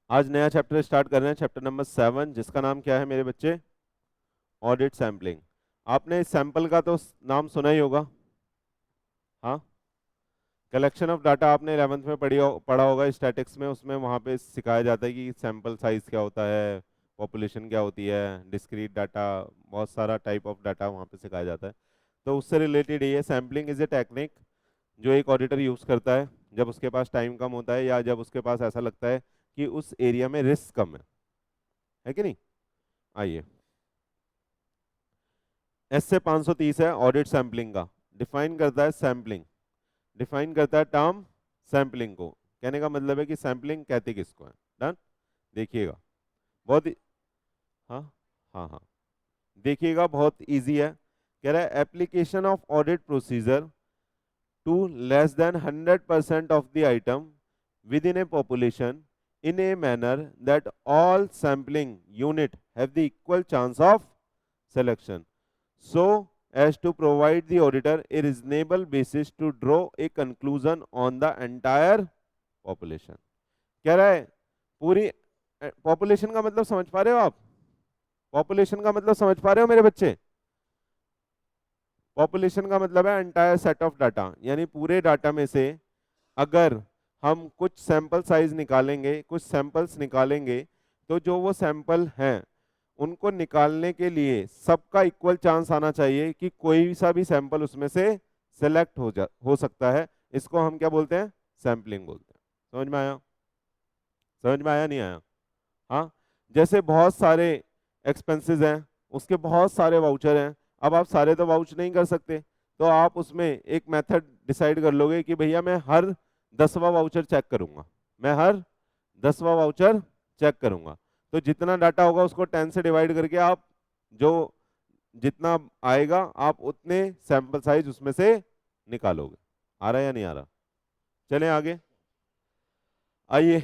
आज नया chapter start कर रहे हैं, चैप्टर नंबर 7, जिसका नाम क्या है मेरे बच्चे? Audit sampling. आपने इस सैंपल का तो नाम सुना ही होगा। हाँ, कलेक्शन ऑफ डाटा आपने 11th में पढ़ा होगा स्टैटिक्स में। उसमें वहाँ पे सिखाया जाता है कि सैंपल साइज क्या होता है, पॉपुलेशन क्या होती है, डिस्क्रीट डाटा, बहुत सारा टाइप ऑफ डाटा वहाँ पे सिखाया जाता है। तो उससे रिलेटेड ये सैम्पलिंग इज ए टेक्निक जो एक ऑडिटर यूज करता है जब उसके पास टाइम कम होता है या जब उसके पास ऐसा लगता है कि उस एरिया में रिस्क कम है कि नहीं। आइए, एस से 530 है ऑडिट सैम्पलिंग का। डिफाइन करता है सैम्पलिंग, डिफाइन करता है टर्म सैम्पलिंग को। कहने का मतलब है कि सैम्पलिंग कहते किसको है। डन। देखिएगा बहुत हाँ हाँ हाँ, देखिएगा बहुत इजी है। कह रहा है application of audit procedure to less than 100% of the item within a population in a manner that all sampling unit have the equal chance of selection, so as to provide the auditor a reasonable basis to draw a conclusion on the entire population। कह रहा है पूरी population का मतलब समझ पा रहे हो आप? पॉपुलेशन का मतलब समझ पा रहे हो मेरे बच्चे? पॉपुलेशन का मतलब है एंटायर सेट ऑफ डाटा, यानी पूरे डाटा में से अगर हम कुछ सैंपल साइज निकालेंगे, कुछ सैंपल्स निकालेंगे, तो जो वो सैंपल हैं उनको निकालने के लिए सबका इक्वल चांस आना चाहिए कि कोई सा भी सैंपल उसमें से सेलेक्ट हो सकता है। इसको हम क्या बोलते हैं? सैंपलिंग बोलते हैं। समझ में आया? समझ में आया नहीं आया? हाँ, जैसे बहुत सारे एक्सपेंसेस हैं, उसके बहुत सारे वाउचर हैं। अब आप सारे तो वाउच नहीं कर सकते, तो आप उसमें एक मेथड डिसाइड कर लोगे कि भैया मैं हर 10वां वाउचर चेक करूंगा, मैं हर 10वां वाउचर चेक करूंगा। तो जितना डाटा होगा उसको 10 से डिवाइड करके आप जो जितना आएगा आप उतने सैंपल साइज उसमें से निकालोगे। आ रहा है या नहीं आ रहा? चलें आगे। आइए,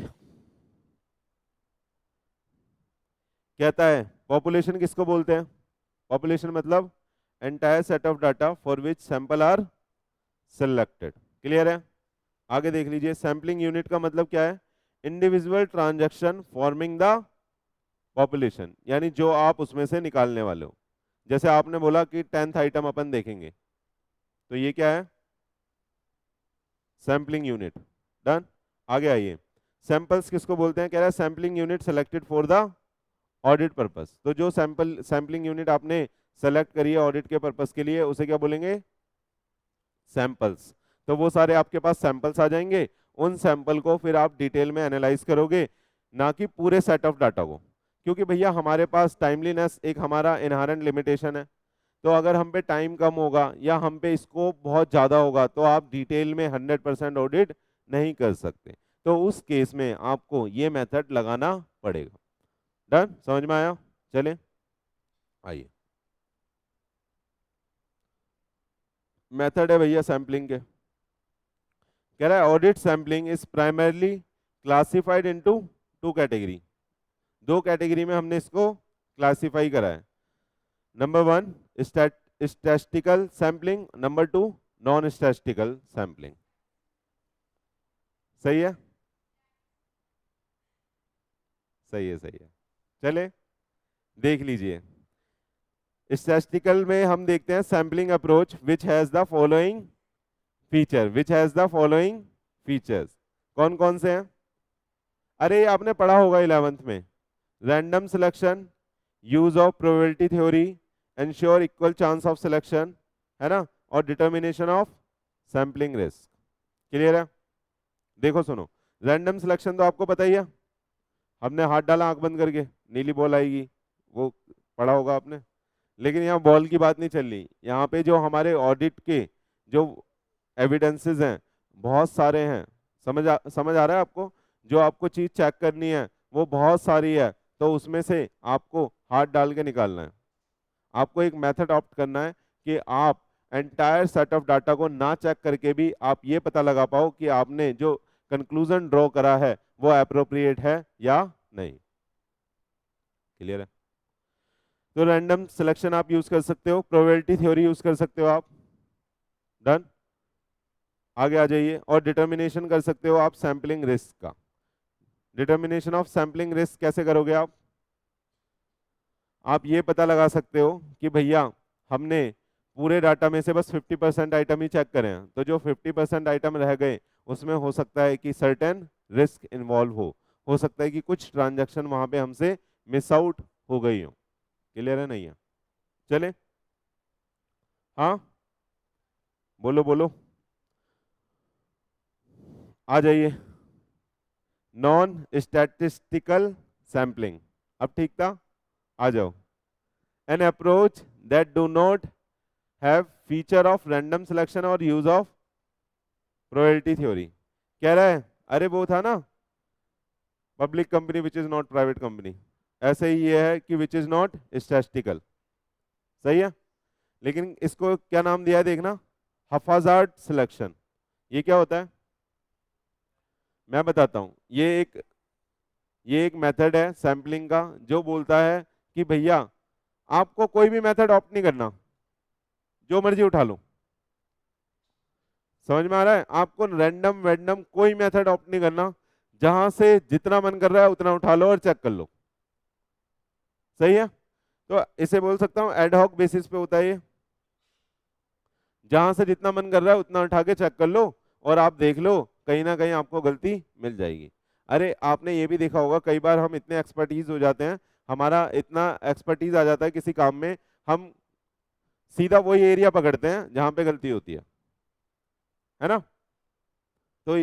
कहता है पॉपुलेशन किसको बोलते हैं? पॉपुलेशन मतलब entire set of data for which sample are selected. Clear है? आगे देख लीजिए, सैंपलिंग यूनिट का मतलब क्या है? Individual transaction forming the population, यानी जो आप उसमें से निकालने वाले हो। जैसे आपने बोला कि 10th आइटम अपन देखेंगे, तो ये क्या है? Sampling unit. डन। आगे आइए, सैंपल्स किसको बोलते हैं? कह रहा है sampling unit selected for the audit purpose. तो जो सैंपलिंग यूनिट आपने सेलेक्ट करी है ऑडिट के पर्पस के लिए, उसे क्या बोलेंगे? सैंपल्स। तो वो सारे आपके पास सैंपल्स आ जाएंगे, उन सैंपल को फिर आप डिटेल में एनालाइज करोगे, ना कि पूरे सेट ऑफ डाटा को। क्योंकि भैया हमारे पास टाइमलीनेस एक हमारा इनहेरेंट लिमिटेशन है। तो अगर हम पे टाइम कम होगा या हम पे स्कोप बहुत ज्यादा होगा तो आप डिटेल में 100% ऑडिट नहीं कर सकते। तो उस केस में आपको ये मेथड लगाना पड़ेगा। डन, समझ में आया? चलें आइए, मेथड है भैया सैंपलिंग के। कह रहा है audit sampling is primarily classified into two category. दो कैटेगरी में हमने इसको क्लासिफाई करा है। Number 1 statistical sampling, number 2 non statistical sampling. सही है? सही है, सही है। चले देख लीजिए, स्टैटिस्टिकल में हम देखते हैं sampling approach which has the following feature, which has the following features. कौन कौन से हैं? अरे ये आपने पढ़ा होगा 11th में। Random selection, use of probability theory, ensure equal chance of selection, है ना, और determination of sampling risk. Clear है? देखो सुनो, रैंडम सिलेक्शन तो आपको पता ही है, हमने हाथ डाला आंख बंद करके नीली बॉल आएगी, वो पढ़ा होगा आपने। लेकिन यहाँ बॉल की बात नहीं चल रही, यहाँ पे जो हमारे ऑडिट के जो एविडेंसेस हैं बहुत सारे हैं। समझ आ रहा है आपको? जो आपको चीज चेक करनी है वो बहुत सारी है, तो उसमें से आपको हाथ डाल के निकालना है। आपको एक मेथड ऑप्ट करना है कि आप एंटायर सेट ऑफ डाटा को ना चेक करके भी आप ये पता लगा पाओ कि आपने जो कंक्लूजन ड्रॉ करा है वो अप्रोप्रिएट है या नहीं। क्लियर है? तो रैंडम सिलेक्शन आप यूज कर सकते हो, प्रोबेबिलिटी थ्योरी यूज कर सकते हो आप। डन। आगे आ जाइए, और डिटर्मिनेशन कर सकते हो आप सैंपलिंग रिस्क का। डिटर्मिनेशन ऑफ सैम्पलिंग रिस्क कैसे करोगे आप ये पता लगा सकते हो कि भैया हमने पूरे डाटा में से बस 50% आइटम ही चेक करें हैं, तो जो 50% आइटम रह गए उसमें हो सकता है कि सर्टेन रिस्क इन्वॉल्व हो सकता है कि कुछ ट्रांजैक्शन वहां पे हमसे मिस आउट हो गई हो। क्लियर है नहीं है? चले, हाँ बोलो बोलो, आ जाइए। नॉन स्टैटिस्टिकल सैम्पलिंग, अब ठीक था, आ जाओ। An approach that do not have feature of random selection और यूज ऑफ प्रोबेबिलिटी थ्योरी। कह रहा है अरे वो था ना public company which is not private company, ऐसे ही ये है कि विच इज नॉट स्टैटिस्टिकल। सही है, लेकिन इसको क्या नाम दिया है देखना, हफाजार्ड सिलेक्शन। ये क्या होता है मैं बताता हूं। ये एक मेथड है सैम्पलिंग का जो बोलता है कि भैया आपको कोई भी मेथड ऑप्ट नहीं करना, जो मर्जी उठा लो। समझ में आ रहा है? आपको रैंडम वैंडम कोई मेथड ऑप्ट नहीं करना, जहां से जितना मन कर रहा है उतना उठा लो और चेक कर लो। सही है, तो इसे बोल सकता हूं एडहॉक बेसिस पे होता है ये, जहां से जितना मन कर रहा है उतना उठा के चेक कर लो और आप देख लो कहीं ना कहीं आपको गलती मिल जाएगी। अरे आपने ये भी देखा होगा कई बार हम इतने एक्सपर्टीज हो जाते हैं, हमारा इतना एक्सपर्टीज आ जाता है किसी काम में, हम सीधा वही एरिया पकड़ते हैं जहां पे गलती होती है ना? तो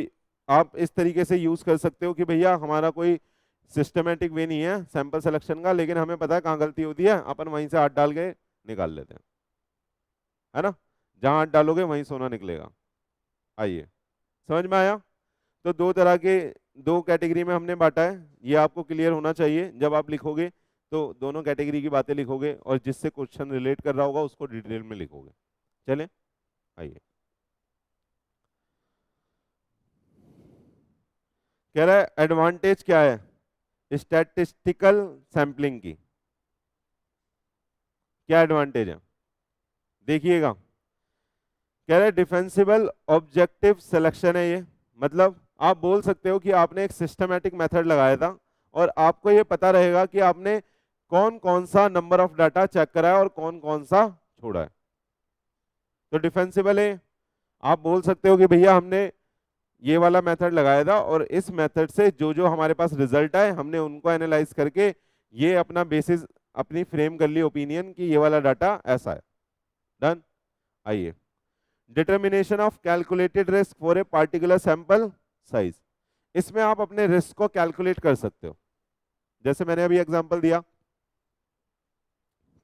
आप इस तरीके से यूज कर सकते हो कि भैया हमारा कोई सिस्टमेटिक वे नहीं है सैंपल सिलेक्शन का, लेकिन हमें पता है कहाँ गलती होती है, अपन वहीं से हाथ डाल के निकाल लेते हैं, है ना? जहां हाथ डालोगे वहीं सोना निकलेगा। आइए, समझ में आया? तो दो तरह के, दो कैटेगरी में हमने बांटा है, ये आपको क्लियर होना चाहिए। जब आप लिखोगे तो दोनों कैटेगरी की बातें लिखोगे और जिससे क्वेश्चन रिलेट कर रहा होगा उसको डिटेल में लिखोगे। चले, आइए। कह रहा है एडवांटेज क्या है स्टैटिस्टिकल सैंपलिंग की, क्या एडवांटेज है देखिएगा। कह रहा है डिफेंसिबल ऑब्जेक्टिव सिलेक्शन है ये, मतलब आप बोल सकते हो कि आपने एक सिस्टमैटिक मेथड लगाया था और आपको ये पता रहेगा कि आपने कौन कौन सा नंबर ऑफ डाटा चेक करा है और कौन कौन सा छोड़ा है, तो डिफेंसिबल है। आप बोल सकते हो कि भैया हमने ये वाला मेथड लगाया था और इस मेथड से जो जो हमारे पास रिजल्ट आए हमने उनको एनालाइज करके ये अपना बेसिस अपनी फ्रेम कर ली ओपिनियन कि ये वाला डाटा ऐसा है। डन, आइए। Determination of calculated risk for a particular sample size, इसमें आप अपने रिस्क को कैलकुलेट कर सकते हो। जैसे मैंने अभी एग्जांपल दिया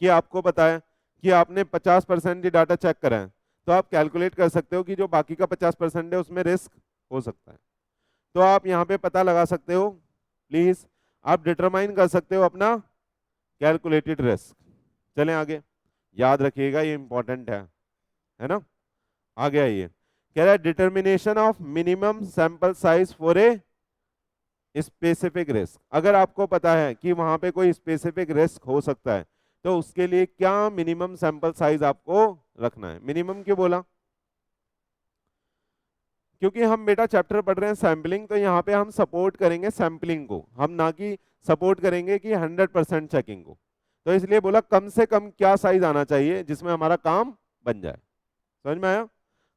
कि आपको पता है कि आपने 50% ही डाटा चेक करा है, तो आप कैलकुलेट कर सकते हो कि जो बाकी का 50% है उसमें रिस्क हो सकता है। तो आप यहाँ पे पता लगा सकते हो, प्लीज आप डिटरमाइन कर सकते हो अपना कैलकुलेटेड रिस्क। चलें आगे, याद रखिएगा ये इंपॉर्टेंट है ना? आगे आइए। कह रहा है determination of minimum sample size for a specific risk. अगर आपको पता है कि वहां पे कोई स्पेसिफिक रिस्क हो सकता है तो उसके लिए क्या मिनिमम सैंपल साइज आपको रखना है। मिनिमम क्यों बोला? क्योंकि हम बेटा चैप्टर पढ़ रहे हैं सैम्पलिंग, तो यहाँ पे हम सपोर्ट करेंगे सैम्पलिंग को, हम ना कि सपोर्ट करेंगे कि 100% चेकिंग को। तो इसलिए बोला कम से कम क्या साइज आना चाहिए जिसमें हमारा काम बन जाए। समझ में आया?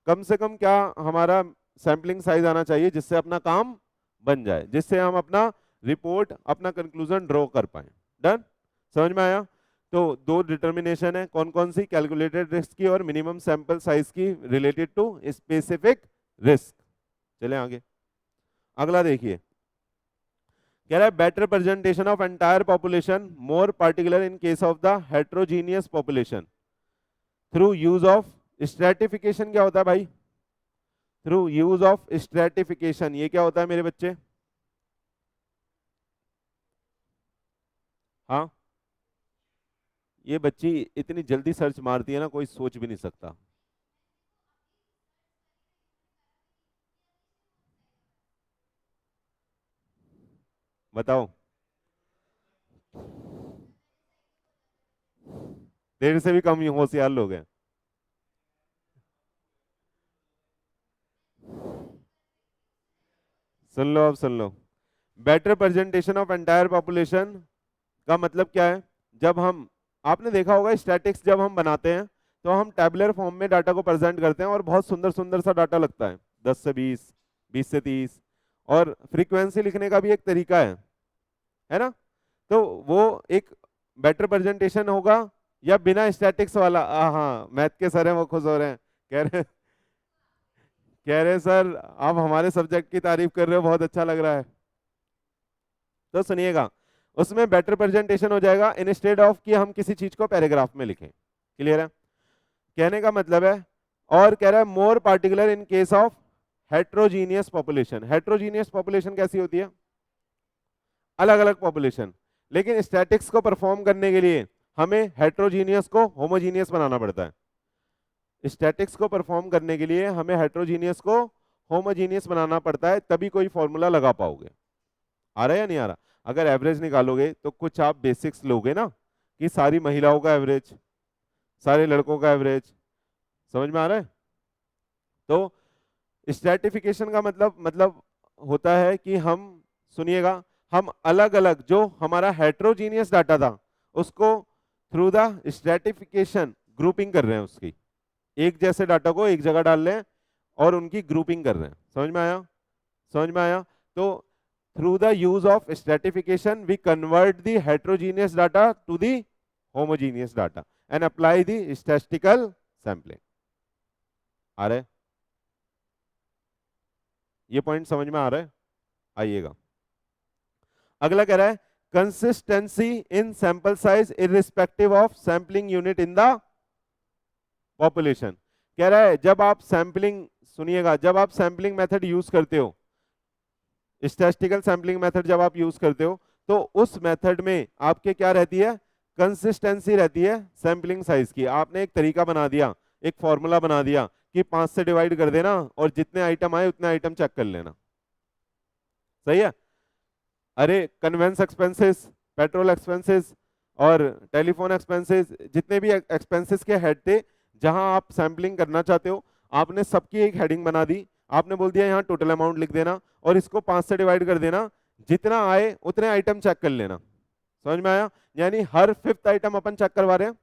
कम से कम क्या हमारा सैंपलिंग साइज आना चाहिए जिससे अपना काम बन जाए, जिससे हम अपना रिपोर्ट अपना कंक्लूजन ड्रॉ कर पाए। डन, समझ में आया? तो दो डिटर्मिनेशन है, कौन कौन सी? कैलकुलेटेड रिस्क की और मिनिमम सैंपल साइज की रिलेटेड टू स्पेसिफिक रिस्क। चले आगे, अगला देखिए। कह रहा है better presentation of entire population more particular in case of the heterogeneous population through use of stratification. क्या होता है भाई? थ्रू यूज ऑफ स्ट्रेटिफिकेशन, ये क्या होता है मेरे बच्चे? हाँ, ये बच्ची इतनी जल्दी सर्च मारती है ना, कोई सोच भी नहीं सकता। बताओ, तेरे से भी कम होशियार लोग हैं। सुन लो, अब सुन लो। Better presentation of entire population का मतलब क्या है? जब हम, आपने देखा होगा स्टैटिक्स जब हम बनाते हैं तो हम टैबुलर फॉर्म में डाटा को प्रेजेंट करते हैं और बहुत सुंदर सुंदर सा डाटा लगता है, 10 से 20, 20 से 30, और फ्रीक्वेंसी लिखने का भी एक तरीका है ना? तो वो एक बेटर प्रेजेंटेशन होगा या बिना स्टैटिक्स वाला? हाँ, मैथ के सर हैं, वो खुश हो रहे हैं, कह रहे सर आप हमारे सब्जेक्ट की तारीफ कर रहे हो, बहुत अच्छा लग रहा है। तो सुनिएगा, उसमें बेटर प्रेजेंटेशन हो जाएगा इंस्टेड ऑफ कि हम किसी चीज को पैराग्राफ में लिखें। क्लियर है? कहने का मतलब है, और कह रहा है more particular in case of heterogeneous population. Heterogeneous population कैसी होती है? अलग अलग पॉपुलेशन। लेकिन स्टैटिक्स को परफॉर्म करने के लिए हमें हेट्रोजीनियस को होमोजीनियस बनाना पड़ता है। स्टैटिक्स को परफॉर्म करने के लिए हमें हेट्रोजीनियस को होमोजीनियस बनाना पड़ता है, तभी कोई फॉर्मूला लगा पाओगे। आ रहा है या नहीं आ रहा? अगर एवरेज निकालोगे तो कुछ आप बेसिक्स लोगे ना, कि सारी महिलाओं का एवरेज, सारे लड़कों का एवरेज, समझ में आ रहा है? तो स्ट्रैटिफिकेशन का मतलब होता है कि हम, सुनिएगा, हम अलग अलग जो हमारा हेट्रोजीनियस डाटा था उसको थ्रू द स्ट्रैटिफिकेशन ग्रुपिंग कर रहे हैं, उसकी एक जैसे डाटा को एक जगह डाल रहे हैं और उनकी ग्रुपिंग कर रहे हैं। समझ में आया? समझ में आया? तो through the use of stratification we convert the heterogeneous data to the homogeneous data and apply the statistical sampling। आ रहा है? ये पॉइंट समझ में आ रहा है? आइएगा, अगला कह रहा है consistency in sample size irrespective of sampling unit in the population. कह रहा है जब आप सैंपलिंग, सुनिएगा, जब आप सैंपलिंग मेथड यूज करते हो, स्टैटिस्टिकल सैंपलिंग मेथड जब आप यूज करते हो, तो उस मेथड में आपके क्या रहती है? कंसिस्टेंसी रहती है सैंपलिंग साइज की। आपने एक तरीका बना दिया, एक फॉर्मूला बना दिया कि 5 से डिवाइड कर देना और जितने आइटम आए उतने आइटम चेक कर लेना। सही है? अरे कन्वेंस एक्सपेंसेस, पेट्रोल एक्सपेंसेस और टेलीफोन एक्सपेंसेस, जितने भी एक्सपेंसेस के हेड थे जहां आप सैंपलिंग करना चाहते हो, आपने सबकी एक हेडिंग बना दी। आपने बोल दिया यहाँ टोटल अमाउंट लिख देना और इसको 5 से डिवाइड कर देना, जितना आए उतने आइटम चेक कर लेना। समझ में आया? यानी हर 5th आइटम अपन चेक करवा रहे हैं,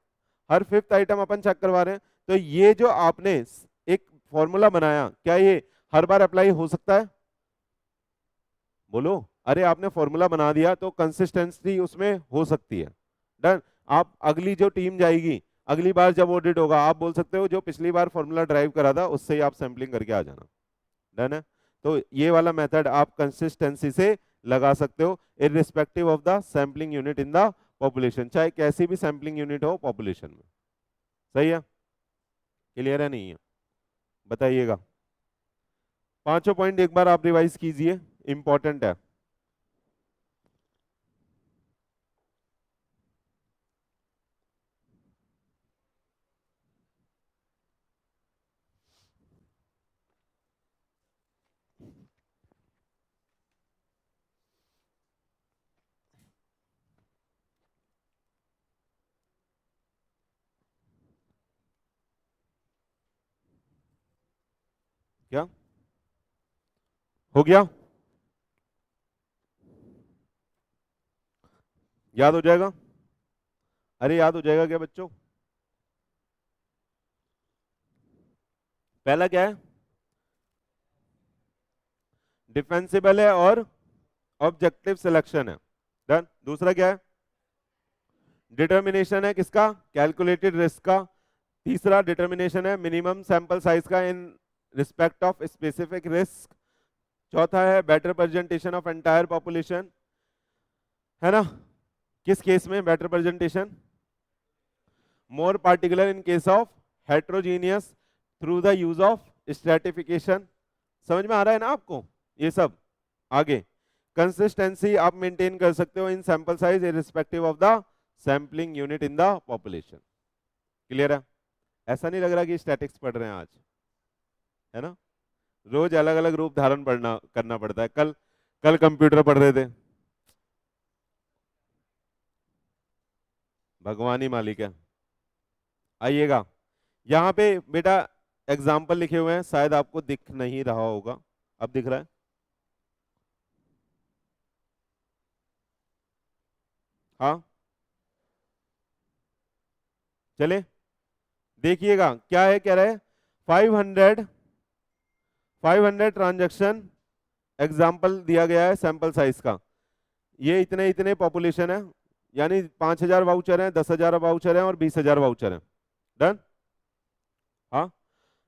हर 5th आइटम अपन चेक करवा रहे हैं। तो ये जो आपने एक फॉर्मूला बनाया, क्या ये हर बार अप्लाई हो सकता है? बोलो। अरे आपने फॉर्मूला बना दिया तो कंसिस्टेंसी उसमें हो सकती है। डन। आप अगली जो टीम जाएगी, अगली बार जब ऑडिट होगा, आप बोल सकते हो जो पिछली बार फॉर्मूला ड्राइव करा था उससे ही आप सैंपलिंग करके आ जाना। डन है? तो ये वाला मेथड आप कंसिस्टेंसी से लगा सकते हो irrespective of the sampling unit in the population, चाहे कैसी भी सैंपलिंग यूनिट हो पॉपुलेशन में। सही है? क्लियर है? नहीं है? बताइएगा। पांचों पॉइंट एक बार आप रिवाइज कीजिए, इंपॉर्टेंट है। क्या हो गया? याद हो जाएगा? अरे याद हो जाएगा क्या बच्चों? पहला क्या है? डिफेंसिबल है और ऑब्जेक्टिव सिलेक्शन है। डन। दूसरा क्या है? डिटर्मिनेशन है किसका? कैलकुलेटेड रिस्क का। तीसरा डिटर्मिनेशन है मिनिमम सैंपल साइज का in respect of specific risk. चौथा है better presentation of entire population, है ना? किस केस में better presentation? More particular in case of heterogeneous through the use of stratification. समझ में आ रहा है ना आपको ये सब? आगे कंसिस्टेंसी आप मेंटेन कर सकते हो इन sample size irrespective of the sampling unit in the population. Clear है? ऐसा नहीं लग रहा कि स्टैटिक्स पढ़ रहे हैं आज, है ना? रोज अलग अलग रूप धारण पढ़ना करना पड़ता है। कल कल कंप्यूटर पढ़ रहे थे, भगवान ही मालिक है। आइएगा, यहाँ पे बेटा एग्जाम्पल लिखे हुए हैं, शायद आपको दिख नहीं रहा होगा। अब दिख रहा है? हाँ चले, देखिएगा क्या है, कह रहा है 500 ट्रांजैक्शन एग्जाम्पल दिया गया है सैंपल साइज का। ये इतने इतने पॉपुलेशन है, यानी 5,000 वाउचर हैं, 10,000 वाउचर हैं और 20,000 वाउचर हैं। डन। हाँ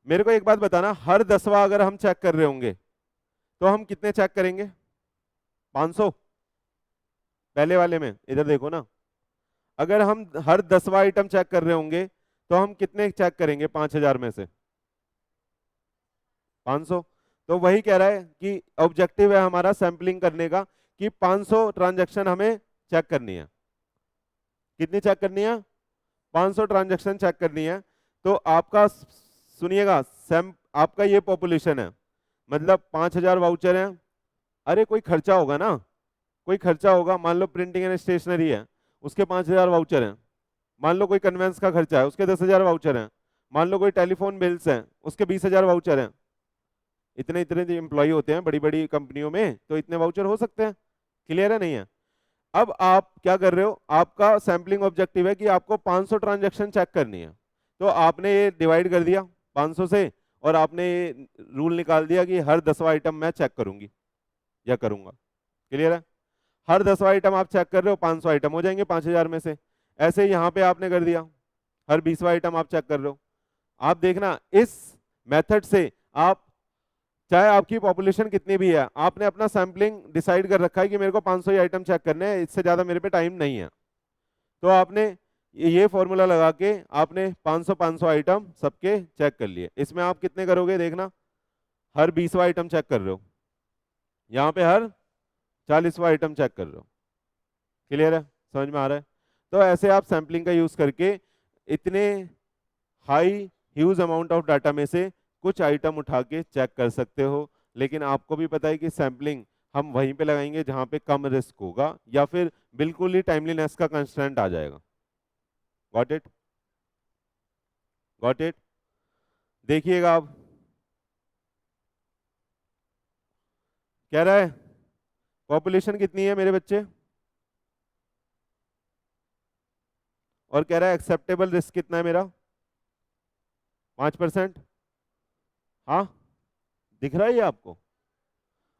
मेरे को एक बात बताना, हर 10वां अगर हम चेक कर रहे होंगे तो हम कितने चेक करेंगे? 500। पहले वाले में इधर देखो ना, अगर हम हर 10वां आइटम चेक कर रहे होंगे तो हम कितने चेक करेंगे 5,000 में से? 500। तो वही कह रहा है कि ऑब्जेक्टिव है हमारा सैंपलिंग करने का कि 500 ट्रांजैक्शन हमें चेक करनी है। कितनी चेक करनी है? 500 ट्रांजैक्शन चेक करनी है। तो आपका सुनिएगा, आपका ये पॉपुलेशन है, मतलब 5,000 वाउचर हैं। अरे कोई खर्चा होगा ना, कोई खर्चा होगा, मान लो प्रिंटिंग एंड स्टेशनरी है उसके 5,000 वाउचर हैं, मान लो कोई कन्वेंस का खर्चा है उसके 10,000 वाउचर हैं, मान लो कोई टेलीफोन बिल्स हैं उसके 20,000 वाउचर हैं। इतने इतने एम्प्लॉय होते हैं बड़ी बड़ी कंपनियों में, तो इतने वाउचर हो सकते हैं। क्लियर है नहीं है? अब आप क्या कर रहे हो, आपका सैंपलिंग ऑब्जेक्टिव है कि आपको 500 ट्रांजैक्शन चेक करनी है। तो आपने ये डिवाइड कर दिया 500 से, और आपने ये रूल निकाल दिया कि हर 10वां आइटम मैं चेक करूंगी या करूंगा। क्लियर है? हर 10वां आइटम आप चेक कर रहे हो, 500 आइटम हो जाएंगे 5,000 में से। ऐसे यहाँ पे आपने कर दिया, हर 20वां आइटम आप चेक कर रहे हो। आप देखना इस मेथड से आप, चाहे आपकी पॉपुलेशन कितनी भी है, आपने अपना सैंपलिंग डिसाइड कर रखा है कि मेरे को 500 ही आइटम चेक करने हैं, इससे ज्यादा मेरे पे टाइम नहीं है, तो आपने ये फॉर्मूला लगा के आपने 500 आइटम सबके चेक कर लिए। इसमें आप कितने करोगे देखना, हर 20वां आइटम चेक कर रहे हो, यहाँ पे हर 40वां आइटम चेक कर रहे हो। क्लियर है? समझ में आ रहा है? तो ऐसे आप सैंपलिंग का यूज करके इतने high huge amount of data में से कुछ आइटम उठा के चेक कर सकते हो। लेकिन आपको भी पता है कि सैंपलिंग हम वहीं पे लगाएंगे जहां पे कम रिस्क होगा या फिर बिल्कुल ही टाइमलीनेस का कंस्ट्रेंट आ जाएगा। Got it? Got it? देखिएगा अब कह रहा है पॉपुलेशन कितनी है मेरे बच्चे, और कह रहा है एक्सेप्टेबल रिस्क कितना है मेरा, 5%। हाँ दिख रहा है ये आपको?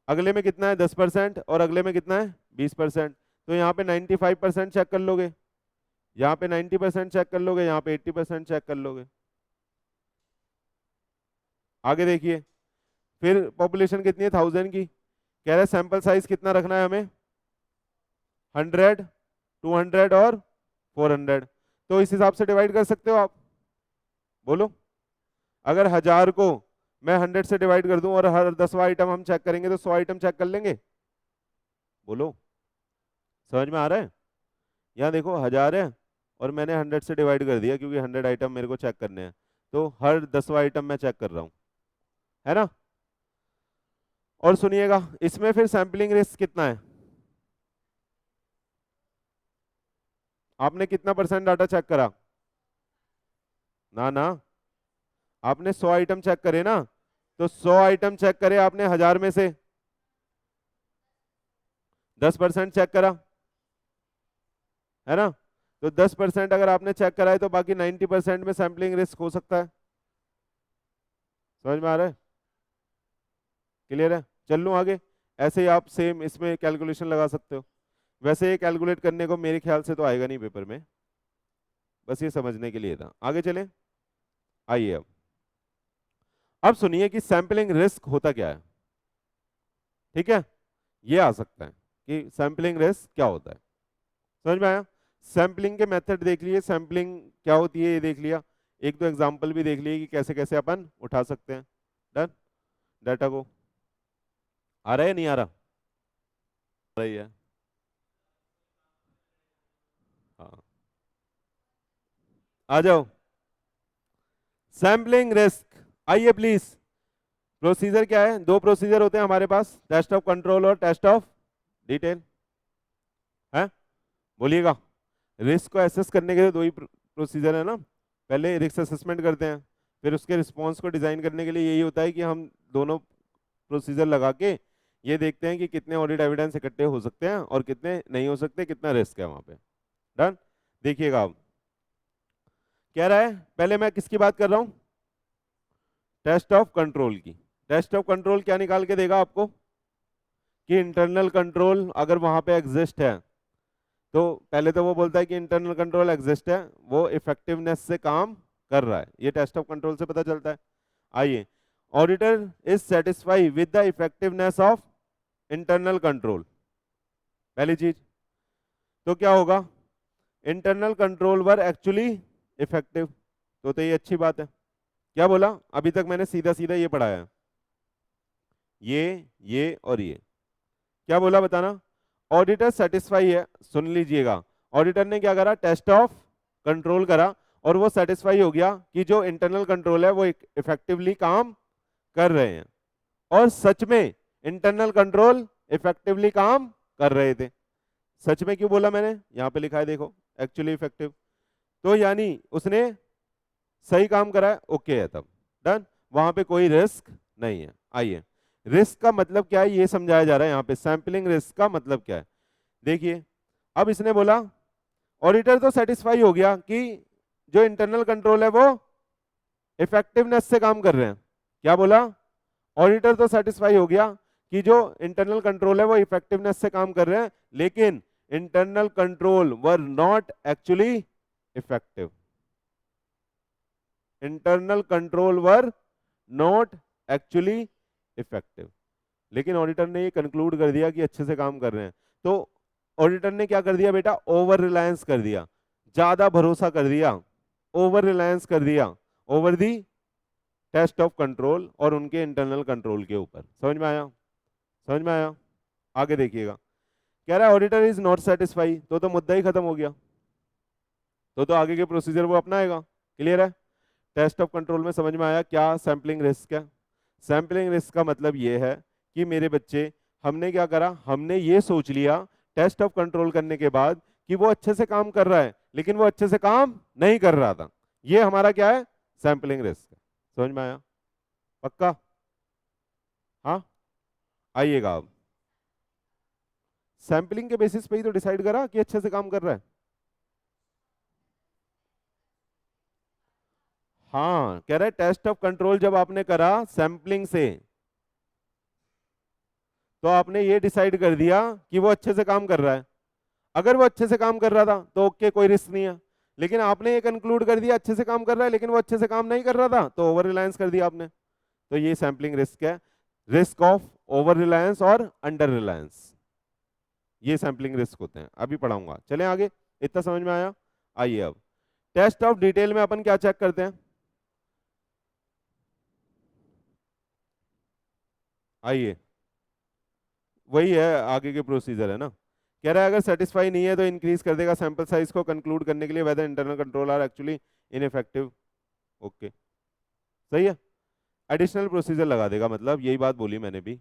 अगले में कितना है 10%, और अगले में कितना है 20%। तो यहाँ पे 95% चेक कर लोगे, यहाँ पे 90% चेक कर लोगे, यहाँ पे 80% चेक कर लोगे। आगे देखिए, फिर पॉपुलेशन कितनी है 1000 की, कह रहा है सैंपल साइज कितना रखना है हमें, 100, 200 और 400। तो इस हिसाब से डिवाइड कर सकते हो आप, बोलो। अगर 1000 को मैं 100 से डिवाइड कर दूं और हर 10वां आइटम हम चेक करेंगे तो 100 आइटम चेक कर लेंगे, बोलो। समझ में आ रहा है? यहाँ देखो 1000 है और मैंने 100 से डिवाइड कर दिया क्योंकि 100 आइटम मेरे को चेक करने हैं, तो हर 10वां आइटम मैं चेक कर रहा हूँ, है ना? और सुनिएगा इसमें फिर सैंपलिंग रिस्क कितना है, आपने कितना % डाटा चेक करा? ना ना, आपने 100 आइटम चेक करे ना, तो 100 आइटम चेक करे आपने 1000 में से, 10% चेक करा, है ना? तो 10% अगर आपने चेक करा है तो बाकी 90% में सैंपलिंग रिस्क हो सकता है। समझ में आ रहा है? क्लियर है? चल लूं आगे? ऐसे ही आप सेम इसमें कैलकुलेशन लगा सकते हो। वैसे ये कैलकुलेट करने को मेरे ख्याल से तो आएगा नहीं पेपर में, बस ये समझने के लिए था। आगे चले, आइए अब सुनिए कि सैंपलिंग रिस्क होता क्या है। ठीक है, ये आ सकता है कि सैंपलिंग रिस्क क्या होता है। समझ में आया? सैंपलिंग के मेथड देख लिए, सैंपलिंग क्या होती है ये देख लिया, एक दो एग्जांपल भी देख लिए कि कैसे कैसे अपन उठा सकते हैं। डन। डाटा को आ रहा है नहीं आ रहा? आ रही है? हाँ आ जाओ। सैंपलिंग रिस्क, आइए प्लीज। प्रोसीजर क्या है, दो प्रोसीजर होते हैं हमारे पास, टेस्ट ऑफ कंट्रोल और टेस्ट ऑफ डिटेल, है? बोलिएगा। रिस्क को एसेस करने के लिए दो ही प्रोसीजर है ना, पहले रिस्क असेसमेंट करते हैं, फिर उसके रिस्पॉन्स को डिजाइन करने के लिए यही होता है कि हम दोनों प्रोसीजर लगा के ये देखते हैं कि कितने ऑडिट एविडेंस इकट्ठे हो सकते हैं और कितने नहीं हो सकते, कितना रिस्क है वहां पे। डन। देखिएगा अब कह रहा है, पहले मैं किसकी बात कर रहा हूं, टेस्ट ऑफ कंट्रोल की। टेस्ट ऑफ कंट्रोल क्या निकाल के देगा आपको कि इंटरनल कंट्रोल अगर वहां पे एग्जिस्ट है, तो पहले तो वो बोलता है कि इंटरनल कंट्रोल एग्जिस्ट है, वो इफेक्टिवनेस से काम कर रहा है, ये टेस्ट ऑफ कंट्रोल से पता चलता है। आइए, auditor is satisfy with the effectiveness of internal control, पहली चीज। तो क्या होगा, internal control were actually effective, तो ये अच्छी बात है। क्या बोला, अभी तक मैंने सीधा सीधा ये पढ़ाया है, ये और ये। क्या बोला बताना, ऑडिटर सेटिस्फाई है, सुन लीजिएगा, ऑडिटर ने क्या करा, टेस्ट ऑफ कंट्रोल करा और वो सेटिस्फाई हो गया कि जो इंटरनल कंट्रोल है वो इफेक्टिवली काम कर रहे हैं, और सच में इंटरनल कंट्रोल इफेक्टिवली काम कर रहे थे। सच में क्यों बोला मैंने, यहां पे लिखा है देखो, एक्चुअली इफेक्टिव, तो यानी उसने सही काम करा है, ओके है, तब डन, वहां पे कोई रिस्क नहीं है। आइए, रिस्क का मतलब क्या है ये समझाया जा रहा है यहाँ पे, सैंपलिंग रिस्क का मतलब क्या है। देखिए, अब इसने बोला ऑडिटर तो सेटिस्फाई हो गया कि जो इंटरनल कंट्रोल है वो इफेक्टिवनेस से काम कर रहे हैं। क्या बोला, ऑडिटर तो सेटिस्फाई हो गया कि जो इंटरनल कंट्रोल है वो इफेक्टिवनेस से काम कर रहे हैं, लेकिन internal control were not actually effective, internal control were not actually effective. लेकिन ऑडिटर ने ये कंक्लूड कर दिया कि अच्छे से काम कर रहे हैं, तो ऑडिटर ने क्या कर दिया बेटा, ओवर रिलायंस कर दिया, ज्यादा भरोसा कर दिया, ओवर रिलायंस कर दिया over the test of control और उनके इंटरनल कंट्रोल के ऊपर। समझ में आया, समझ में आया। आगे देखिएगा, कह रहा है ऑडिटर इज नॉट सेटिस्फाई, तो मुद्दा ही खत्म हो गया, तो आगे के प्रोसीजर वो अपनाएगा। क्लियर है, टेस्ट ऑफ कंट्रोल में समझ में आया क्या सैंपलिंग रिस्क है। सैंपलिंग रिस्क का मतलब ये है कि मेरे बच्चे, हमने क्या करा, हमने ये सोच लिया टेस्ट ऑफ कंट्रोल करने के बाद कि वो अच्छे से काम कर रहा है, लेकिन वो अच्छे से काम नहीं कर रहा था, ये हमारा क्या है, सैंपलिंग रिस्क है। समझ में आया, पक्का, हाँ। आइएगा, अब सैंपलिंग के बेसिस पे ही तो डिसाइड करा कि अच्छे से काम कर रहा है। हाँ, कह रहा है टेस्ट ऑफ कंट्रोल जब आपने करा सैंपलिंग से, तो आपने ये डिसाइड कर दिया कि वो अच्छे से काम कर रहा है। अगर वो अच्छे से काम कर रहा था तो ओके, कोई रिस्क नहीं है, लेकिन आपने ये कंक्लूड कर दिया अच्छे से काम कर रहा है लेकिन वो अच्छे से काम नहीं कर रहा था, तो ओवर रिलायंस कर दिया आपने, तो ये सैंपलिंग रिस्क है। रिस्क ऑफ ओवर रिलायंस और अंडर रिलायंस, ये सैंपलिंग रिस्क होते हैं, अभी पढ़ाऊंगा। चलें आगे, इतना समझ में आया। आइए, अब टेस्ट ऑफ डिटेल में अपन क्या चेक करते हैं, आइए, वही है आगे के प्रोसीजर है ना। कह रहा है अगर सेटिस्फाई नहीं है तो इंक्रीज कर देगा सैंपल साइज को कंक्लूड करने के लिए whether internal control are actually ineffective. Okay, सही है, एडिशनल प्रोसीजर लगा देगा, मतलब यही बात बोली मैंने भी।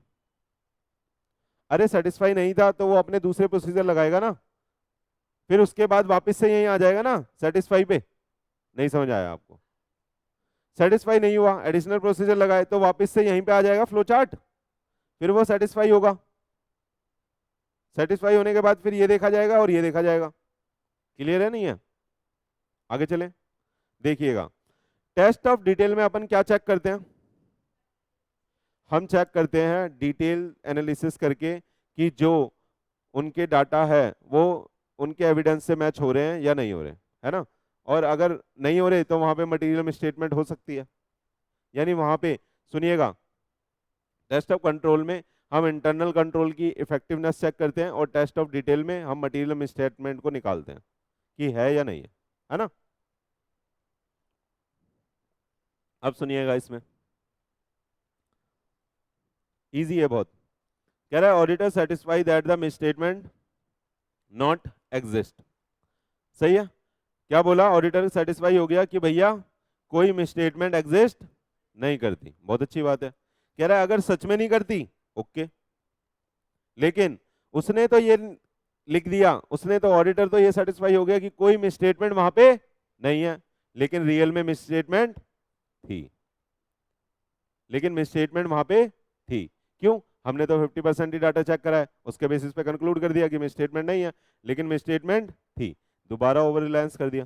अरे सेटिस्फाई नहीं था तो वो अपने दूसरे प्रोसीजर लगाएगा ना, फिर उसके बाद वापस से यही आ जाएगा ना सेटिस्फाई पे। नहीं समझ आया आपको, सेटिस्फाई नहीं हुआ, एडिशनल प्रोसीजर लगाए तो वापस से यहीं पे आ जाएगा फ्लो चार्ट, फिर वो सेटिस्फाई होगा, सेटिस्फाई होने के बाद फिर ये देखा जाएगा और ये देखा जाएगा। क्लियर है, नहीं है, आगे चलें। देखिएगा, टेस्ट ऑफ डिटेल में अपन क्या चेक करते हैं, हम चेक करते हैं डिटेल एनालिसिस करके कि जो उनके डाटा है वो उनके एविडेंस से मैच हो रहे हैं या नहीं हो रहे, है ना। और अगर नहीं हो रहे तो वहां पे मटेरियल मिसस्टेटमेंट हो सकती है। यानी वहां पे सुनिएगा, टेस्ट ऑफ कंट्रोल में हम इंटरनल कंट्रोल की इफेक्टिवनेस चेक करते हैं और टेस्ट ऑफ डिटेल में हम मटेरियल मिसस्टेटमेंट को निकालते हैं कि है या नहीं है ना। अब सुनिएगा, इसमें इजी है बहुत। कह रहा है auditor satisfy that the misstatement not exist, सही है। क्या बोला, ऑडिटर सेटिस्फाई हो गया कि भैया कोई मिसस्टेटमेंट एग्जिस्ट नहीं करती, बहुत अच्छी बात है। कह रहा है अगर सच में नहीं करती, ओके, लेकिन उसने तो ये लिख दिया, उसने तो ऑडिटर तो ये सेटिस्फाई हो गया कि कोई मिसस्टेटमेंट वहां पे नहीं है, लेकिन रियल में मिसस्टेटमेंट थी, लेकिन मिसस्टेटमेंट वहां पे थी। क्यों, हमने तो 50% ही डाटा चेक करा है, उसके बेसिस पे कंक्लूड कर दिया कि मिसस्टेटमेंट नहीं है, लेकिन मिसस्टेटमेंट थी। दोबारा ओवर रिलायंस कर दिया।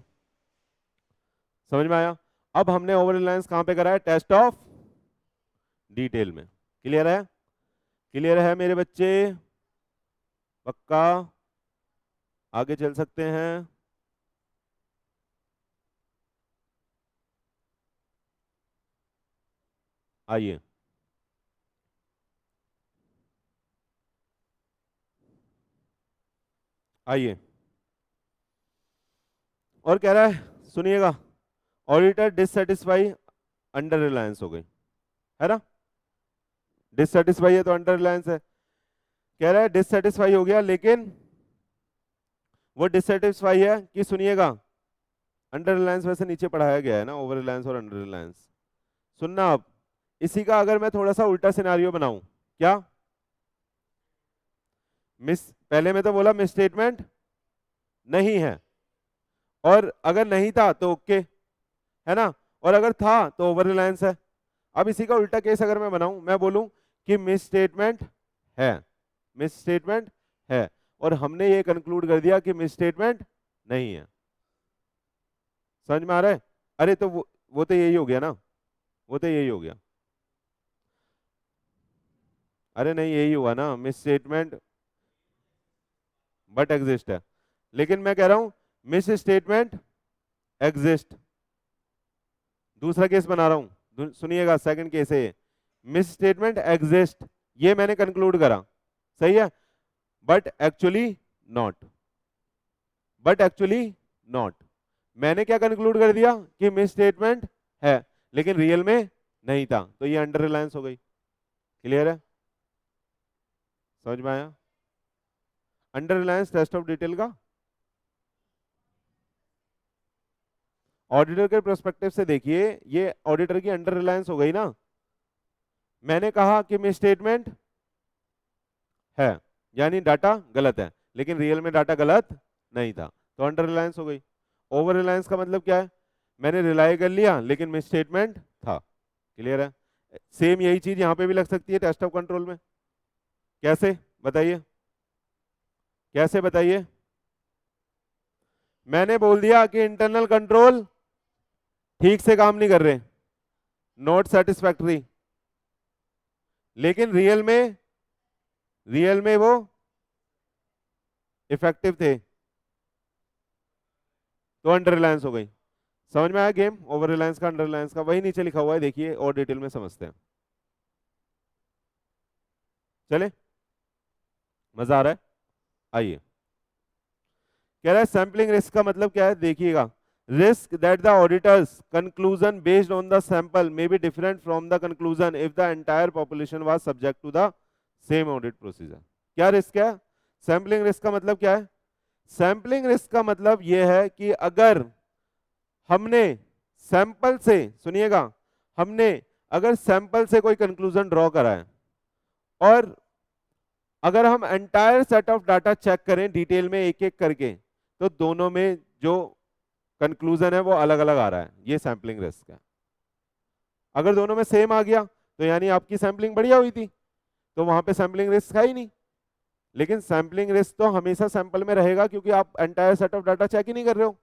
समझ में आया? अब हमने ओवर रिलायंस कहां पे करा है? टेस्ट ऑफ डिटेल में। क्लियर है? क्लियर है मेरे बच्चे? पक्का? आगे चल सकते हैं? आइए। आइए, और कह रहा है, सुनिएगा, ऑडिटर डिससेटिस्फाई अंडर रिलायंस हो गई, है ना? डिससेटिस्फाई है तो अंडर रिलायंस है। कह रहा है डिससेटिस्फाई हो गया, लेकिन वो डिससेटिस्फाई है कि, सुनिएगा, अंडर रिलायंस वैसे नीचे पढ़ाया गया है ना, ओवर रिलायंस और अंडर रिलायंस। सुनना अब, इसी का अगर मैं थोड़ा सा उल्टा सिनारियो बनाऊं, क्या? मिस, पहले में तो बोला मिस स्टेटमेंट नहीं है, और अगर नहीं था तो ओके, है ना, और अगर था तो ओवर रिलायंस है। अब इसी का उल्टा केस अगर मैं बनाऊं, मैं बोलूं कि मिस स्टेटमेंट है, मिस स्टेटमेंट है, और हमने ये कंक्लूड कर दिया कि मिस स्टेटमेंट नहीं है। समझ में आ रहा है? अरे तो वो तो यही हो गया ना, वो तो यही हो गया। अरे नहीं, यही हुआ ना, मिस स्टेटमेंट बट एग्जिस्ट है, लेकिन मैं कह रहा हूं मिस स्टेटमेंट एग्जिस्ट। दूसरा केस बना रहा हूं, सुनिएगा, सेकंड केस है, मिस स्टेटमेंट एग्जिस्ट, ये मैंने कंक्लूड करा, सही है, but actually not, but actually not, मैंने क्या कंक्लूड कर दिया कि मिस स्टेटमेंट है, लेकिन रियल में नहीं था, तो ये अंडर रिलायंस हो गई। क्लियर है? समझ में आया? Under reliance test of detail का ऑडिटर के प्रोस्पेक्टिव से देखिए, ये ऑडिटर की अंडर रिलायंस हो गई ना। मैंने कहा कि मिस स्टेटमेंट है, यानी डाटा गलत है, लेकिन रियल में डाटा गलत नहीं था, तो अंडर रिलायंस हो गई। ओवर रिलायंस का मतलब क्या है? मैंने रिलाई कर लिया लेकिन मिस स्टेटमेंट था। क्लियर है? सेम यही चीज यहां पे भी लग सकती है टेस्ट ऑफ कंट्रोल में। कैसे बताइए? कैसे बताइए? मैंने बोल दिया कि इंटरनल कंट्रोल ठीक से काम नहीं कर रहे, नॉट सेटिस्फैक्टरी, लेकिन रियल में वो इफेक्टिव थे, तो अंडर रिलायंस हो गई। समझ में आया गेम? ओवर रिलायंस का, अंडर रिलायंस का, वही नीचे लिखा हुआ है, देखिए और डिटेल में समझते हैं। चले, मजा आ रहा है? आइए। कह रहा है सैंपलिंग रिस्क का मतलब क्या है, देखिएगा, risk that the auditor's conclusion based on the sample may be different from the conclusion if the entire population was subject to the same audit procedure. क्या रिस्क है? सैंपलिंग रिस्क का मतलब क्या है? सैंपलिंग रिस्क का मतलब यह है कि अगर हमने सैंपल से, सुनिएगा, हमने अगर सैंपल से कोई कंक्लूजन ड्रॉ करा है, और अगर हम entire set of data check करें डिटेल में एक एक करके, तो दोनों में जो कंक्लूजन है वो अलग अलग आ रहा है, ये सैंपलिंग रिस्क है। अगर दोनों में सेम आ गया तो यानी आपकी सैंपलिंग बढ़िया हुई थी, तो वहां पे सैंपलिंग रिस्क है ही नहीं। लेकिन सैंपलिंग रिस्क तो हमेशा सैंपल में रहेगा, क्योंकि आप entire set of data check ही नहीं कर रहे हो।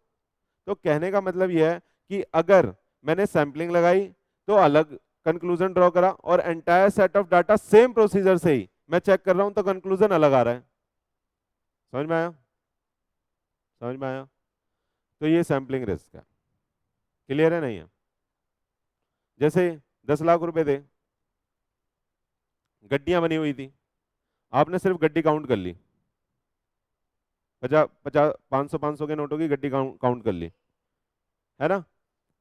तो कहने का मतलब यह है कि अगर मैंने सैंपलिंग लगाई तो अलग कंक्लूजन ड्रॉ करा, और entire set of data same procedure से ही मैं चेक कर रहा हूं तो कंक्लूजन अलग आ रहा है। समझ में आया? समझ में आया? तो ये सैंपलिंग रिस्क है। क्लियर है? नहीं है? जैसे 10 लाख रुपए थे, गड्डियां बनी हुई थी, आपने सिर्फ गड्डी काउंट कर ली, 50 50 500 के नोटों की गड्डी काउंट कर ली, है ना?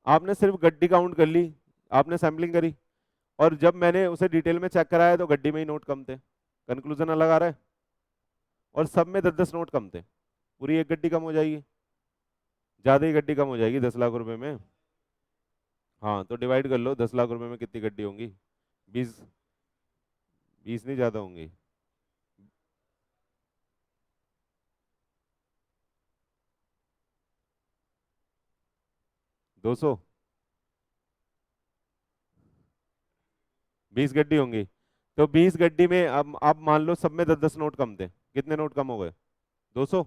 आपने सिर्फ गड्डी काउंट कर ली, आपने सैम्पलिंग करी, और जब मैंने उसे डिटेल में चेक कराया तो गड्डी में ही नोट कम थे, कंक्लूजन अलग आ रहा है, और सब में 10 10 नोट कम थे, पूरी एक गड्डी कम हो जाएगी, ज्यादा ही गड्डी कम हो जाएगी 10 लाख रुपए में। हाँ, तो डिवाइड कर लो, 10 लाख रुपए में कितनी गड्डी होंगी? 20, 20 नहीं, ज्यादा होंगी। 200, 20 गड्डी होंगी, तो 20 गड्डी में अब आप मान लो सब में 10 10 नोट कम थे, कितने नोट कम हो गए? 200,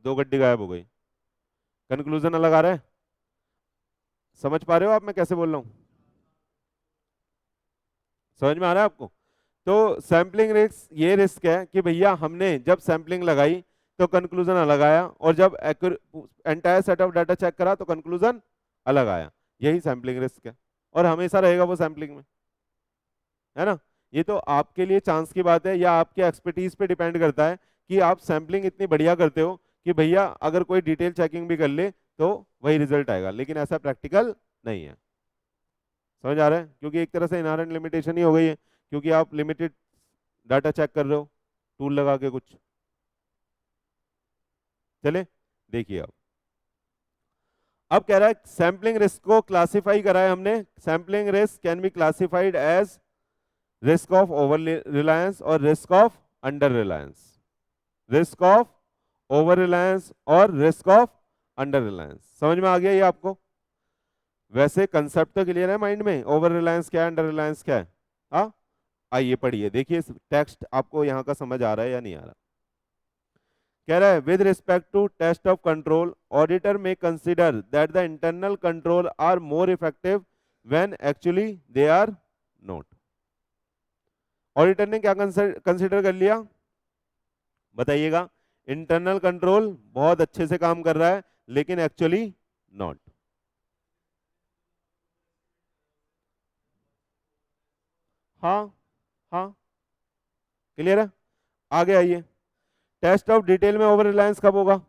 दो गड्डी गायब हो गई। कंक्लूजन अलग आ रहा है? समझ पा रहे हो आप मैं कैसे बोल रहा हूं? समझ में आ रहा है आपको? तो सैंपलिंग रिस्क ये रिस्क है कि भैया हमने जब सैंपलिंग लगाई तो कंक्लूजन अलग आया, और जब entire set of data check करा तो कंक्लूजन अलग आया। यही सैंपलिंग रिस्क है, और हमेशा रहेगा वो सैंपलिंग में, है ना। ये तो आपके लिए चांस की बात है, या आपके एक्सपर्टीज पे डिपेंड करता है कि आप सैंपलिंग इतनी बढ़िया करते हो कि भैया अगर कोई डिटेल चेकिंग भी कर ले तो वही रिजल्ट आएगा, लेकिन ऐसा प्रैक्टिकल नहीं है। समझ आ रहा है? क्योंकि एक तरह से इनहेरेंट लिमिटेशन ही हो गई है, क्योंकि आप लिमिटेड डाटा चेक कर रहे हो टूल लगा के कुछ। चले देखिए अब कह रहा है सैंपलिंग रिस्क को क्लासिफाई करा है हमने। Sampling risk can be classified as risk of over reliance और risk of under reliance. Risk of over reliance और रिस्क ऑफ अंडर रिलायंस। समझ में आ गया ये आपको? वैसे कंसेप्ट तो क्लियर है माइंड में, ओवर रिलायंस क्या है, अंडर रिलायंस क्या है? हाँ, आइए पढ़िए, देखिए टेक्स्ट आपको यहाँ का समझ आ रहा है या नहीं आ रहा। कह रहा है with respect to test of control auditor may consider that the internal control are more effective when actually they are not. Auditor ने क्या कंसिडर कर लिया बताइएगा? इंटरनल कंट्रोल बहुत अच्छे से काम कर रहा है लेकिन एक्चुअली नॉट। हाँ हाँ, क्लियर है? आगे आइए, टेस्ट ऑफ डिटेल में ओवर रिलायंस कब होगा?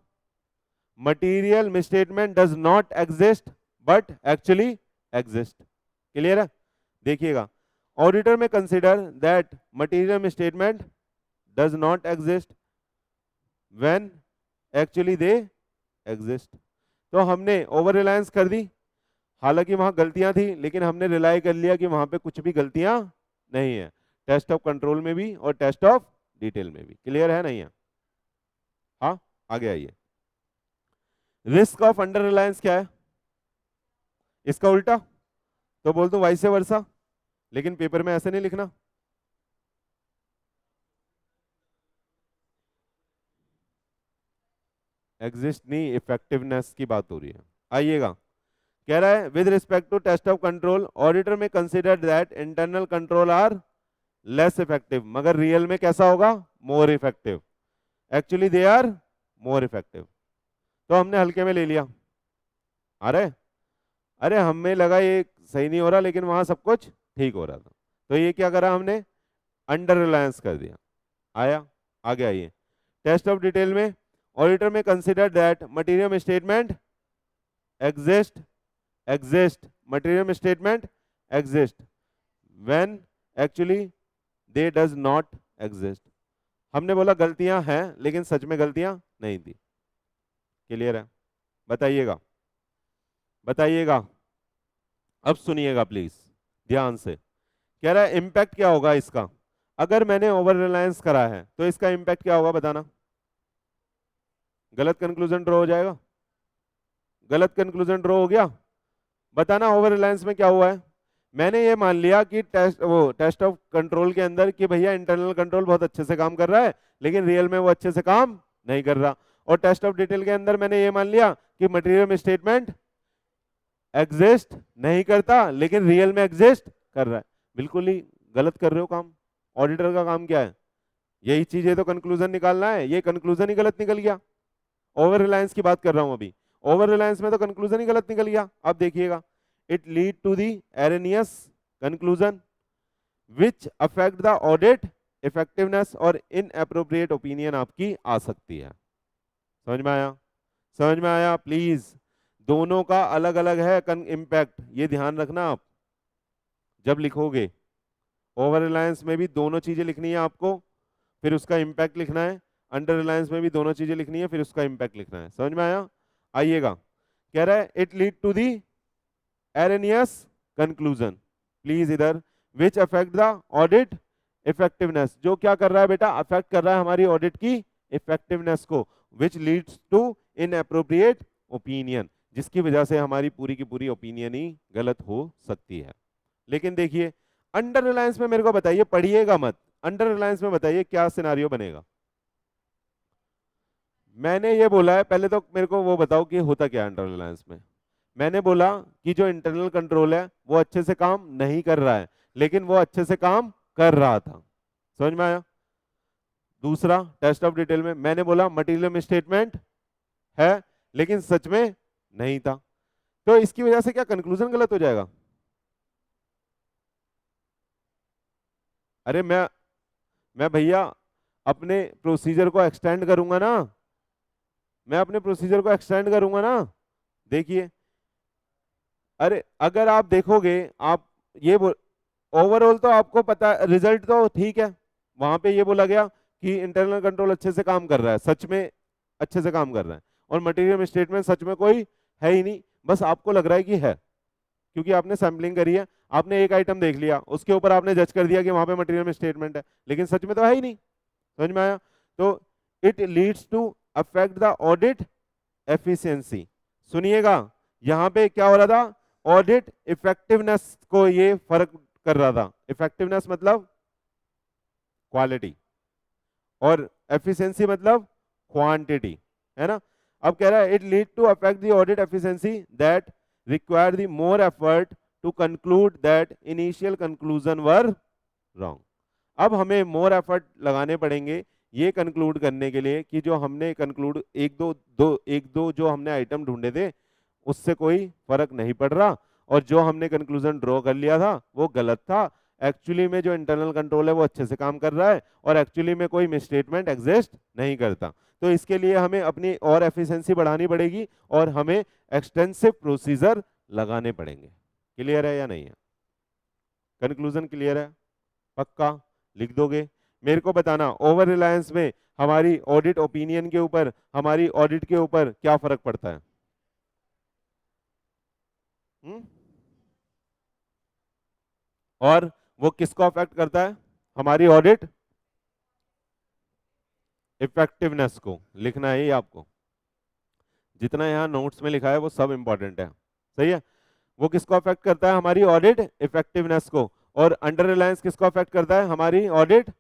Material misstatement does not exist but actually exist. Clear है? देखिएगा, auditor may consider that material misstatement does not exist when actually they exist. तो हमने ओवर रिलायंस कर दी, हालांकि वहां गलतियां थी लेकिन हमने रिलाई कर लिया कि वहां पे कुछ भी गलतियां नहीं है, टेस्ट ऑफ कंट्रोल में भी और टेस्ट ऑफ डिटेल में भी। क्लियर है नहीं है? हाँ, आगे आइए, रिस्क ऑफ अंडर रिलायंस क्या है? इसका उल्टा, तो बोल दूं वाइस वर्सा, लेकिन पेपर में ऐसे नहीं लिखना। एग्जिस्ट नहीं, इफेक्टिवनेस की बात हो रही है। आइएगा, कह रहा है with respect to test of control auditor may consider that internal control are less effective, मगर रियल में कैसा होगा? More effective. Actually they are more effective. तो हमने हल्के में ले लिया। अरे अरे हमें लगा ये सही नहीं हो रहा, लेकिन वहां सब कुछ ठीक हो रहा था, तो ये क्या करा हमने? अंडर रिलायंस कर दिया। आया, आगे आइए, टेस्ट ऑफ डिटेल में auditor may consider that material statement exist exist material statement exist when actually they does not exist. हमने बोला गलतियां हैं लेकिन सच में गलतियां नहीं थी। क्लियर है? बताइएगा, बताइएगा, अब सुनिएगा प्लीज ध्यान से। कह रहा है इंपैक्ट क्या होगा इसका? अगर मैंने ओवर रिलायंस करा है तो इसका इंपैक्ट क्या होगा बताना? गलत कंक्लूजन ड्रॉ हो जाएगा। गलत कंक्लूजन ड्रॉ हो गया, बताना ओवर रिलायंस में क्या हुआ है? मैंने ये मान लिया कि टेस्ट ऑफ कंट्रोल के अंदर कि भैया इंटरनल कंट्रोल बहुत अच्छे से काम कर रहा है, लेकिन रियल में वो अच्छे से काम नहीं कर रहा। और टेस्ट ऑफ डिटेल के अंदर मैंने ये मान लिया कि मटेरियल स्टेटमेंट एग्जिस्ट नहीं करता लेकिन रियल में एग्जिस्ट कर रहा है। बिल्कुल ही गलत कर रहे हो काम। ऑडिटर का काम क्या है? यही चीज है, तो कंक्लूजन निकालना है। ये कंक्लूजन ही गलत निकल गया। ओवर रिलायंस की बात कर रहा हूं अभी, ओवर रिलायंस में तो कंक्लूजन ही गलत निकल गया। अब देखिएगा, it lead to the erroneous conclusion which affect the audit effectiveness और इनअप्रोप्रिएट ओपिनियन आपकी आ सकती है। समझ में आया? समझ में आया? प्लीज, दोनों का अलग अलग है इम्पैक्ट, ये ध्यान रखना आप जब लिखोगे। ओवर रिलायंस में भी दोनों चीजें लिखनी है आपको, फिर उसका इम्पैक्ट लिखना है। अंडर रिलायंस में भी दोनों चीजें लिखनी है, फिर उसका इम्पैक्ट लिखना है। समझ में आया? आइएगा, कह रहा है it lead to the erroneous conclusion, please इधर, which affect the audit effectiveness, जो क्या कर रहा है बेटा? अफेक्ट कर रहा है हमारी ऑडिट की इफेक्टिवनेस को, which leads to inappropriate opinion, जिसकी वजह से हमारी पूरी की पूरी ओपिनियन ही गलत हो सकती है। लेकिन देखिए, अंडर रिलायंस में मेरे को बताइए, पढ़िएगा मत, अंडर रिलायंस में बताइए क्या सिनारियो बनेगा? मैंने ये बोला है, पहले तो मेरे को वो बताओ कि होता क्या है अंडर रिलायंस में। मैंने बोला कि जो इंटरनल कंट्रोल है वो अच्छे से काम नहीं कर रहा है, लेकिन वो अच्छे से काम कर रहा था। समझ में आया? दूसरा टेस्ट ऑफ डिटेल में मैंने बोला मटेरियल मिसस्टेटमेंट है, लेकिन सच में नहीं था। तो इसकी वजह से क्या कंक्लूजन गलत हो जाएगा? अरे मैं भैया अपने प्रोसीजर को एक्सटेंड करूंगा ना, मैं अपने प्रोसीजर को एक्सटेंड करूंगा ना। देखिए, अरे अगर आप देखोगे, आप ये ओवरऑल तो आपको पता, रिजल्ट तो ठीक है, वहां पे ये बोला गया कि इंटरनल कंट्रोल अच्छे से काम कर रहा है, सच में अच्छे से काम कर रहा है, और मटेरियल स्टेटमेंट सच में कोई है ही नहीं, बस आपको लग रहा है कि है, क्योंकि आपने सैम्पलिंग करी है, आपने एक आइटम देख लिया, उसके ऊपर आपने जज कर दिया कि वहां पे मटेरियल स्टेटमेंट है, लेकिन सच में तो है ही नहीं। समझ में आया? तो it leads to affect the audit efficiency. सुनिएगा, यहां पे क्या हो रहा था, ऑडिट इफेक्टिवनेस को ये फर्क कर रहा था। इफेक्टिवनेस मतलब क्वालिटी, और एफिशिएंसी मतलब क्वांटिटी, है ना? अब कह रहा है it lead to affect the audit efficiency that require the more effort to conclude that initial conclusion were wrong. अब हमें मोर एफर्ट लगाने पड़ेंगे ये कंक्लूड करने के लिए कि जो हमने कंक्लूड एक दो जो हमने आइटम ढूंढे थे उससे कोई फर्क नहीं पड़ रहा, और जो हमने कंक्लूजन ड्रॉ कर लिया था वो गलत था। एक्चुअली में जो इंटरनल कंट्रोल है वो अच्छे से काम कर रहा है, और एक्चुअली में कोई मिसस्टेटमेंट एग्जिस्ट नहीं करता। तो इसके लिए हमें अपनी और एफिशिएंसी बढ़ानी पड़ेगी, और हमें एक्सटेंसिव प्रोसीजर लगाने पड़ेंगे। क्लियर है या नहीं है? कंक्लूजन क्लियर है? पक्का? लिख दोगे? मेरे को बताना ओवर रिलायंस में हमारी ऑडिट ओपिनियन के ऊपर, हमारी ऑडिट के ऊपर क्या फर्क पड़ता है? हुँ? और वो किसको अफेक्ट करता है? हमारी ऑडिट इफेक्टिवनेस को। लिखना है ये आपको, जितना यहाँ नोट्स में लिखा है वो सब इंपॉर्टेंट है। सही है? वो किसको अफेक्ट करता है? हमारी ऑडिट इफेक्टिवनेस को। और अंडर रिलायंस किसको अफेक्ट करता है? हमारी ऑडिट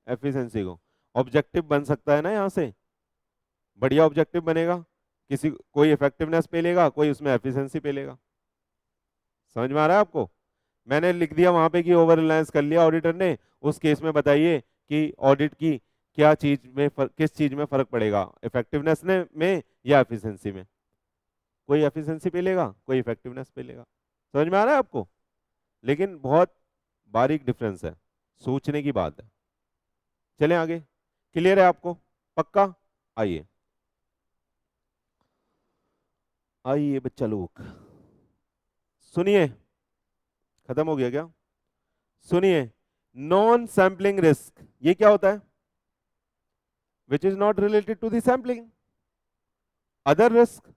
एफिशिएंसी को। ऑब्जेक्टिव बन सकता है ना यहाँ से, बढ़िया ऑब्जेक्टिव बनेगा, किसी कोई इफेक्टिवनेस पे लेगा, कोई उसमें एफिशिएंसी पे लेगा। समझ में आ रहा है आपको? मैंने लिख दिया वहां पे कि ओवर रिलायंस कर लिया ऑडिटर ने, उस केस में बताइए कि ऑडिट की क्या चीज में किस चीज में फर्क पड़ेगा, इफेक्टिवनेस में या एफिशिएंसी में? कोई एफिशिएंसी पे लेगा, कोई इफेक्टिवनेस पे लेगा। समझ में आ रहा है आपको? लेकिन बहुत बारीक डिफरेंस है, सोचने की बात है। चलें आगे। क्लियर है आपको? पक्का? आइए आइए बच्चा लोग, सुनिए। खत्म हो गया क्या? सुनिए, नॉन सैम्पलिंग रिस्क ये क्या होता है? Which is not related to the sampling, other risk.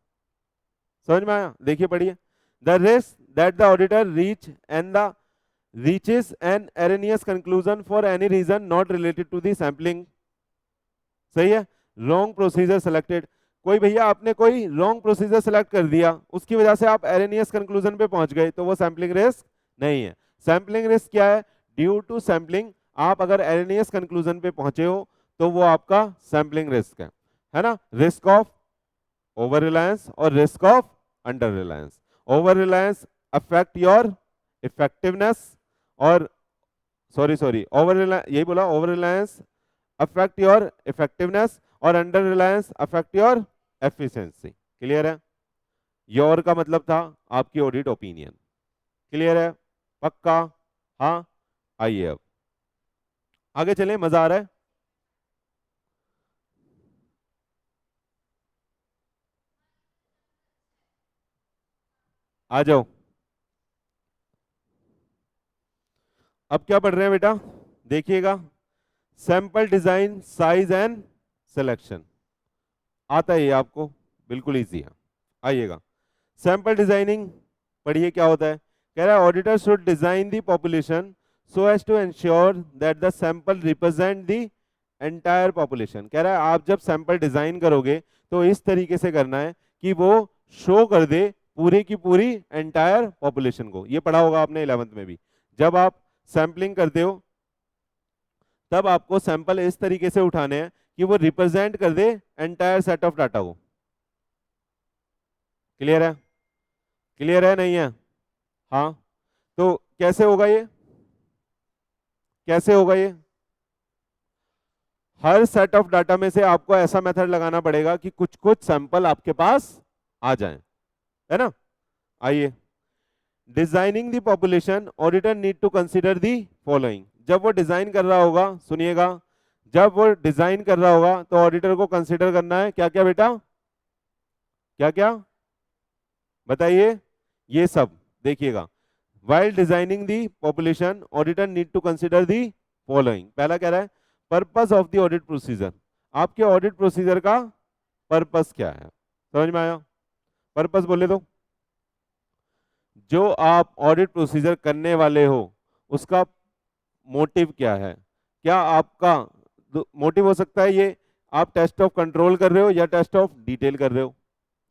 समझ में आया? देखिए पढ़िए, the risk that the auditor reaches an erroneous conclusion for any reason not related to the sampling. सही है? रॉन्ग प्रोसीजर सेलेक्टेड, कोई भैया आपने कोई रॉन्ग प्रोसीजर सेलेक्ट कर दिया, उसकी वजह से आप एरेनियस कंक्लूजन पे पहुंच गए, तो वो सैम्पलिंग रिस्क नहीं है। सैम्पलिंग रिस्क क्या है? ड्यू टू सैम्पलिंग आप अगर एरेनियस कंक्लूजन पे पहुंचे हो तो वो आपका सैम्पलिंग रिस्क है ना? रिस्क ऑफ ओवर रिलायंस और risk of under reliance. Over reliance affect your effectiveness, और सॉरी ओवर रिलायंस, यही बोला, over reliance affect your effectiveness, और under reliance affect your efficiency. Clear है? योर का मतलब था आपकी ऑडिट ओपिनियन। क्लियर है? पक्का? हाँ। आइए अब आगे चलें, मजा आ रहा है? आ जाओ। अब क्या पढ़ रहे हैं बेटा? देखिएगा, sample design size and selection आता है ये आपको, बिल्कुल इजी है। आइएगा, सैंपल डिजाइनिंग पढ़िए क्या होता है। कह रहा है auditor should design the population so as to ensure that the sample represent the entire population. कह रहा है आप जब सैंपल डिजाइन करोगे तो इस तरीके से करना है कि वो शो कर दे पूरी की पूरी एंटायर पॉपुलेशन को। ये पढ़ा होगा आपने 11th में भी। जब आप सैंपलिंग करते हो तब आपको सैंपल इस तरीके से उठाने हैं कि वो रिप्रेजेंट कर दे एंटायर सेट ऑफ डाटा को। क्लियर है? क्लियर है नहीं है? हाँ, तो कैसे होगा ये? कैसे होगा ये? हर सेट ऑफ डाटा में से आपको ऐसा मेथड लगाना पड़ेगा कि कुछ कुछ सैंपल आपके पास आ जाएं, है ना? आइए, designing the population auditor need to consider the following. जब वो डिजाइन कर रहा होगा, सुनिएगा, जब वो डिजाइन कर रहा होगा तो ऑडिटर को कंसीडर करना है क्या क्या बेटा? क्या क्या बताइए? ये सब देखिएगा। While designing the population, auditor need to consider the following। पहला कह रहा है purpose of the audit procedure. आपके ऑडिट प्रोसीजर का पर्पस क्या है? समझ में आया? पर्पस बोले तो जो आप ऑडिट प्रोसीजर करने वाले हो उसका मोटिव क्या है? क्या आपका मोटिव हो सकता है ये आप टेस्ट ऑफ कंट्रोल कर रहे हो या टेस्ट ऑफ डिटेल कर रहे हो?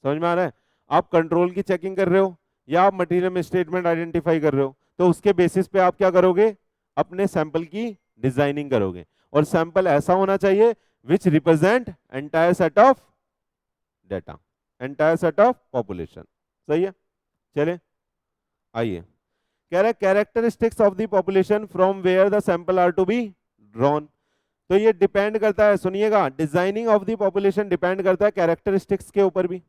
समझ में आ रहा है? आप कंट्रोल की चेकिंग कर रहे हो या आप मटेरियल में स्टेटमेंट आइडेंटिफाई कर रहे हो? तो उसके बेसिस पे आप क्या करोगे? अपने सैंपल की डिजाइनिंग करोगे, और सैंपल ऐसा होना चाहिए which represent entire set of data, entire set of population. सही है? चले आइए, कह रहा है characteristics of the population from where the sample are to be drawn. तो ये डिपेंड करता है, सुनिएगा, designing of the population depend करता है कैरेक्टरिस्टिक्स के ऊपर भी।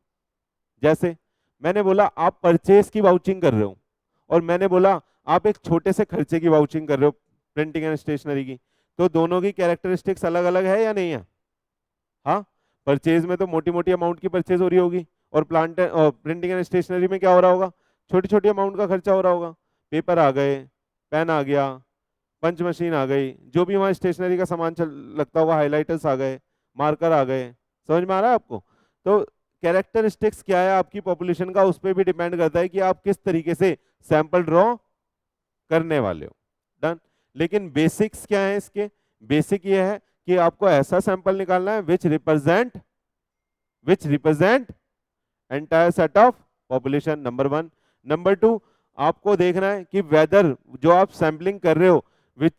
जैसे मैंने बोला आप परचेज की वाउचिंग कर रहे हो, और मैंने बोला आप एक छोटे से खर्चे की वाउचिंग कर रहे हो, प्रिंटिंग एंड स्टेशनरी की, तो दोनों की कैरेक्टरिस्टिक्स अलग अलग है या नहीं है? हाँ, परचेज में तो मोटी मोटी अमाउंट की परचेज हो रही होगी, और प्रिंटिंग एंड स्टेशनरी में क्या हो रहा होगा? छोटी छोटी अमाउंट का खर्चा हो रहा होगा। पेपर आ गए, पेन आ गया, पंच मशीन आ गई, जो भी वहाँ स्टेशनरी का सामान लगता होगा, हाइलाइटर्स आ गए, मार्कर आ गए। समझ में आ रहा है आपको? तो कैरेक्टरिस्टिक्स क्या है आपकी पॉपुलेशन का, उस पर भी डिपेंड करता है कि आप किस तरीके से सैंपल ड्रॉ करने वाले हो। डन। लेकिन बेसिक्स क्या है इसके? बेसिक ये है कि आपको ऐसा सैंपल निकालना है विच represent entire set of population, number one. Number two, आपको देखना है कि वेदर जो आप सैंपलिंग कर रहे हो which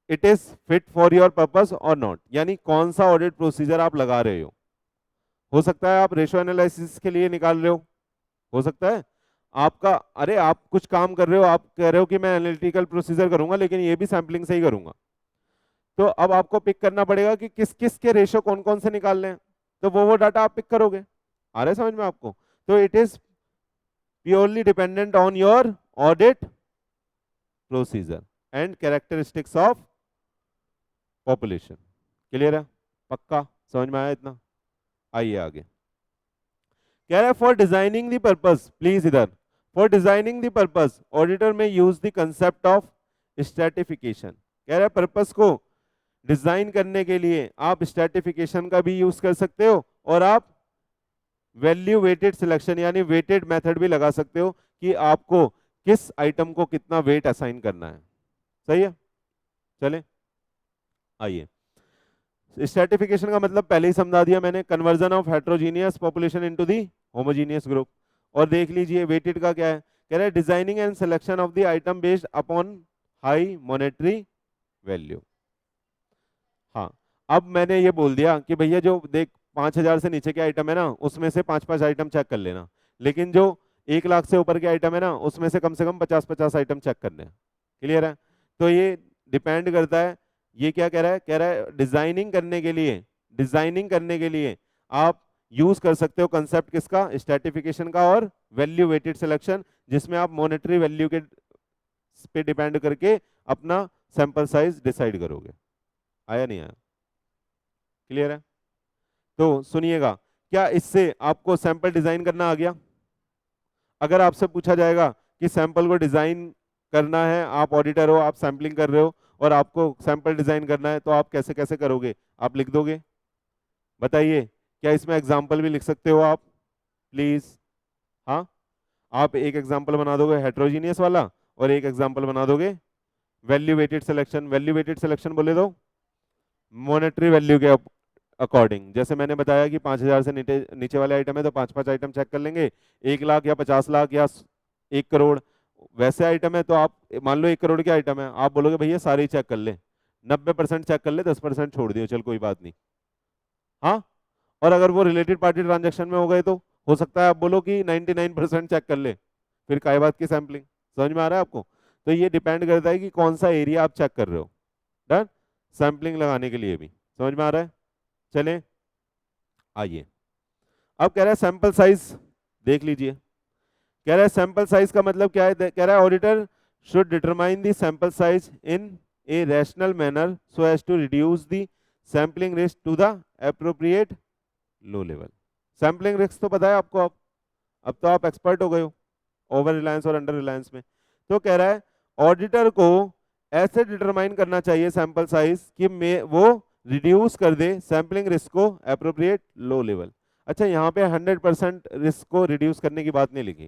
it is fit for your purpose और नॉट, यानी कौन सा ऑडिट प्रोसीजर आप लगा रहे हो सकता है आप रेशो एनालिसिस के लिए निकाल रहे हो सकता है आपका, अरे आप कुछ काम कर रहे हो, आप कह रहे हो कि मैं एनालिटिकल प्रोसीजर करूंगा लेकिन ये भी सैंपलिंग से ही करूंगा, तो अब आपको पिक करना पड़ेगा कि किस किस के रेशो कौन कौन से निकालने हैं, तो वो डाटा आप पिक करोगे। आ रहा है समझ में आपको? तो it is purely dependent on your audit procedure and characteristics of population. Clear है? पक्का समझ में आया इतना? आइए आगे, कह रहा है for designing the purpose, please इधर, for designing the purpose auditor may use the concept of stratification. कह रहा है पर्पस को डिजाइन करने के लिए आप स्ट्रैटिफिकेशन का भी यूज कर सकते हो, और आप वैल्यू वेटेड सिलेक्शन यानी वेटेड मेथड भी लगा सकते हो कि आपको किस आइटम को कितना वेट असाइन करना है। सही है? चले आइए, स्ट्रैटिफिकेशन का मतलब पहले ही समझा दिया मैंने, conversion of heterogeneous population into the homogeneous group. और देख लीजिए वेटेड का क्या है, कह रहा है designing and selection of the item based upon high monetary value. हाँ, अब मैंने ये बोल दिया कि भैया जो देख 5,000 से नीचे के आइटम है ना उसमें से 5-5 आइटम चेक कर लेना, लेकिन जो 1 लाख से ऊपर के आइटम है ना उसमें से कम 50-50 आइटम चेक करने हैं। क्लियर है? तो ये डिपेंड करता है, ये क्या कह रहा है? कह रहा है डिजाइनिंग करने के लिए आप यूज कर सकते हो कंसेप्ट किसका? स्ट्रैटिफिकेशन का और वैल्यू वेटेड सिलेक्शन, जिसमें आप मॉनेटरी वैल्यू के पे डिपेंड करके अपना सैंपल साइज डिसाइड करोगे। आया नहीं आया? क्लियर है? तो सुनिएगा, क्या इससे आपको सैंपल डिजाइन करना आ गया? अगर आपसे पूछा जाएगा कि सैंपल को डिजाइन करना है, आप ऑडिटर हो, आप सैंपलिंग कर रहे हो और आपको सैंपल डिजाइन करना है, तो आप कैसे कैसे करोगे? आप लिख दोगे? बताइए, क्या इसमें एग्जाम्पल भी लिख सकते हो आप प्लीज? हाँ, आप एक एग्जाम्पल बना दोगे हेट्रोजीनियस वाला और एक एग्जाम्पल बना दोगे value weighted selection. Value weighted selection बोले तो मॉनेटरी वैल्यू के अकॉर्डिंग, जैसे मैंने बताया कि 5,000 से नीचे वाले आइटम है तो 5-5 आइटम चेक कर लेंगे, 1 लाख या 50 लाख या 1 करोड़ वैसे आइटम है तो आप मान लो 1 करोड़ के आइटम है, आप बोलोगे भैया सारे ही चेक कर ले, 90% चेक कर ले, 10% छोड़ दियो, चल कोई बात नहीं। हाँ, और अगर वो रिलेटेड पार्टी ट्रांजैक्शन में हो गए तो हो सकता है आप बोलो कि 99% चेक कर ले, फिर काय बात की सैंपलिंग। समझ में आ रहा है आपको? तो ये डिपेंड करता है कि कौन सा एरिया आप चेक कर रहे हो। डन। सैंपलिंग लगाने के लिए भी समझ में आ रहा है। चलें आइए, अब कह रहा है सैंपल साइज देख लीजिए। कह रहा है सैंपल साइज का मतलब क्या है, कह रहा है auditor should determine the sample size in a rational manner so as to reduce the sampling risk to the appropriate low level. Sampling risk तो पता है आपको, अब तो आप एक्सपर्ट हो गए हो ओवर रिलायंस और अंडर रिलायंस में। तो कह रहा है ऑडिटर को ऐसे डिटरमाइन करना चाहिए सैंपल साइज कि वो रिड्यूस कर दे सैंपलिंग रिस्क को एप्रोप्रिएट लो लेवल। अच्छा, यहाँ पे 100% रिस्क को रिड्यूस करने की बात नहीं लिखी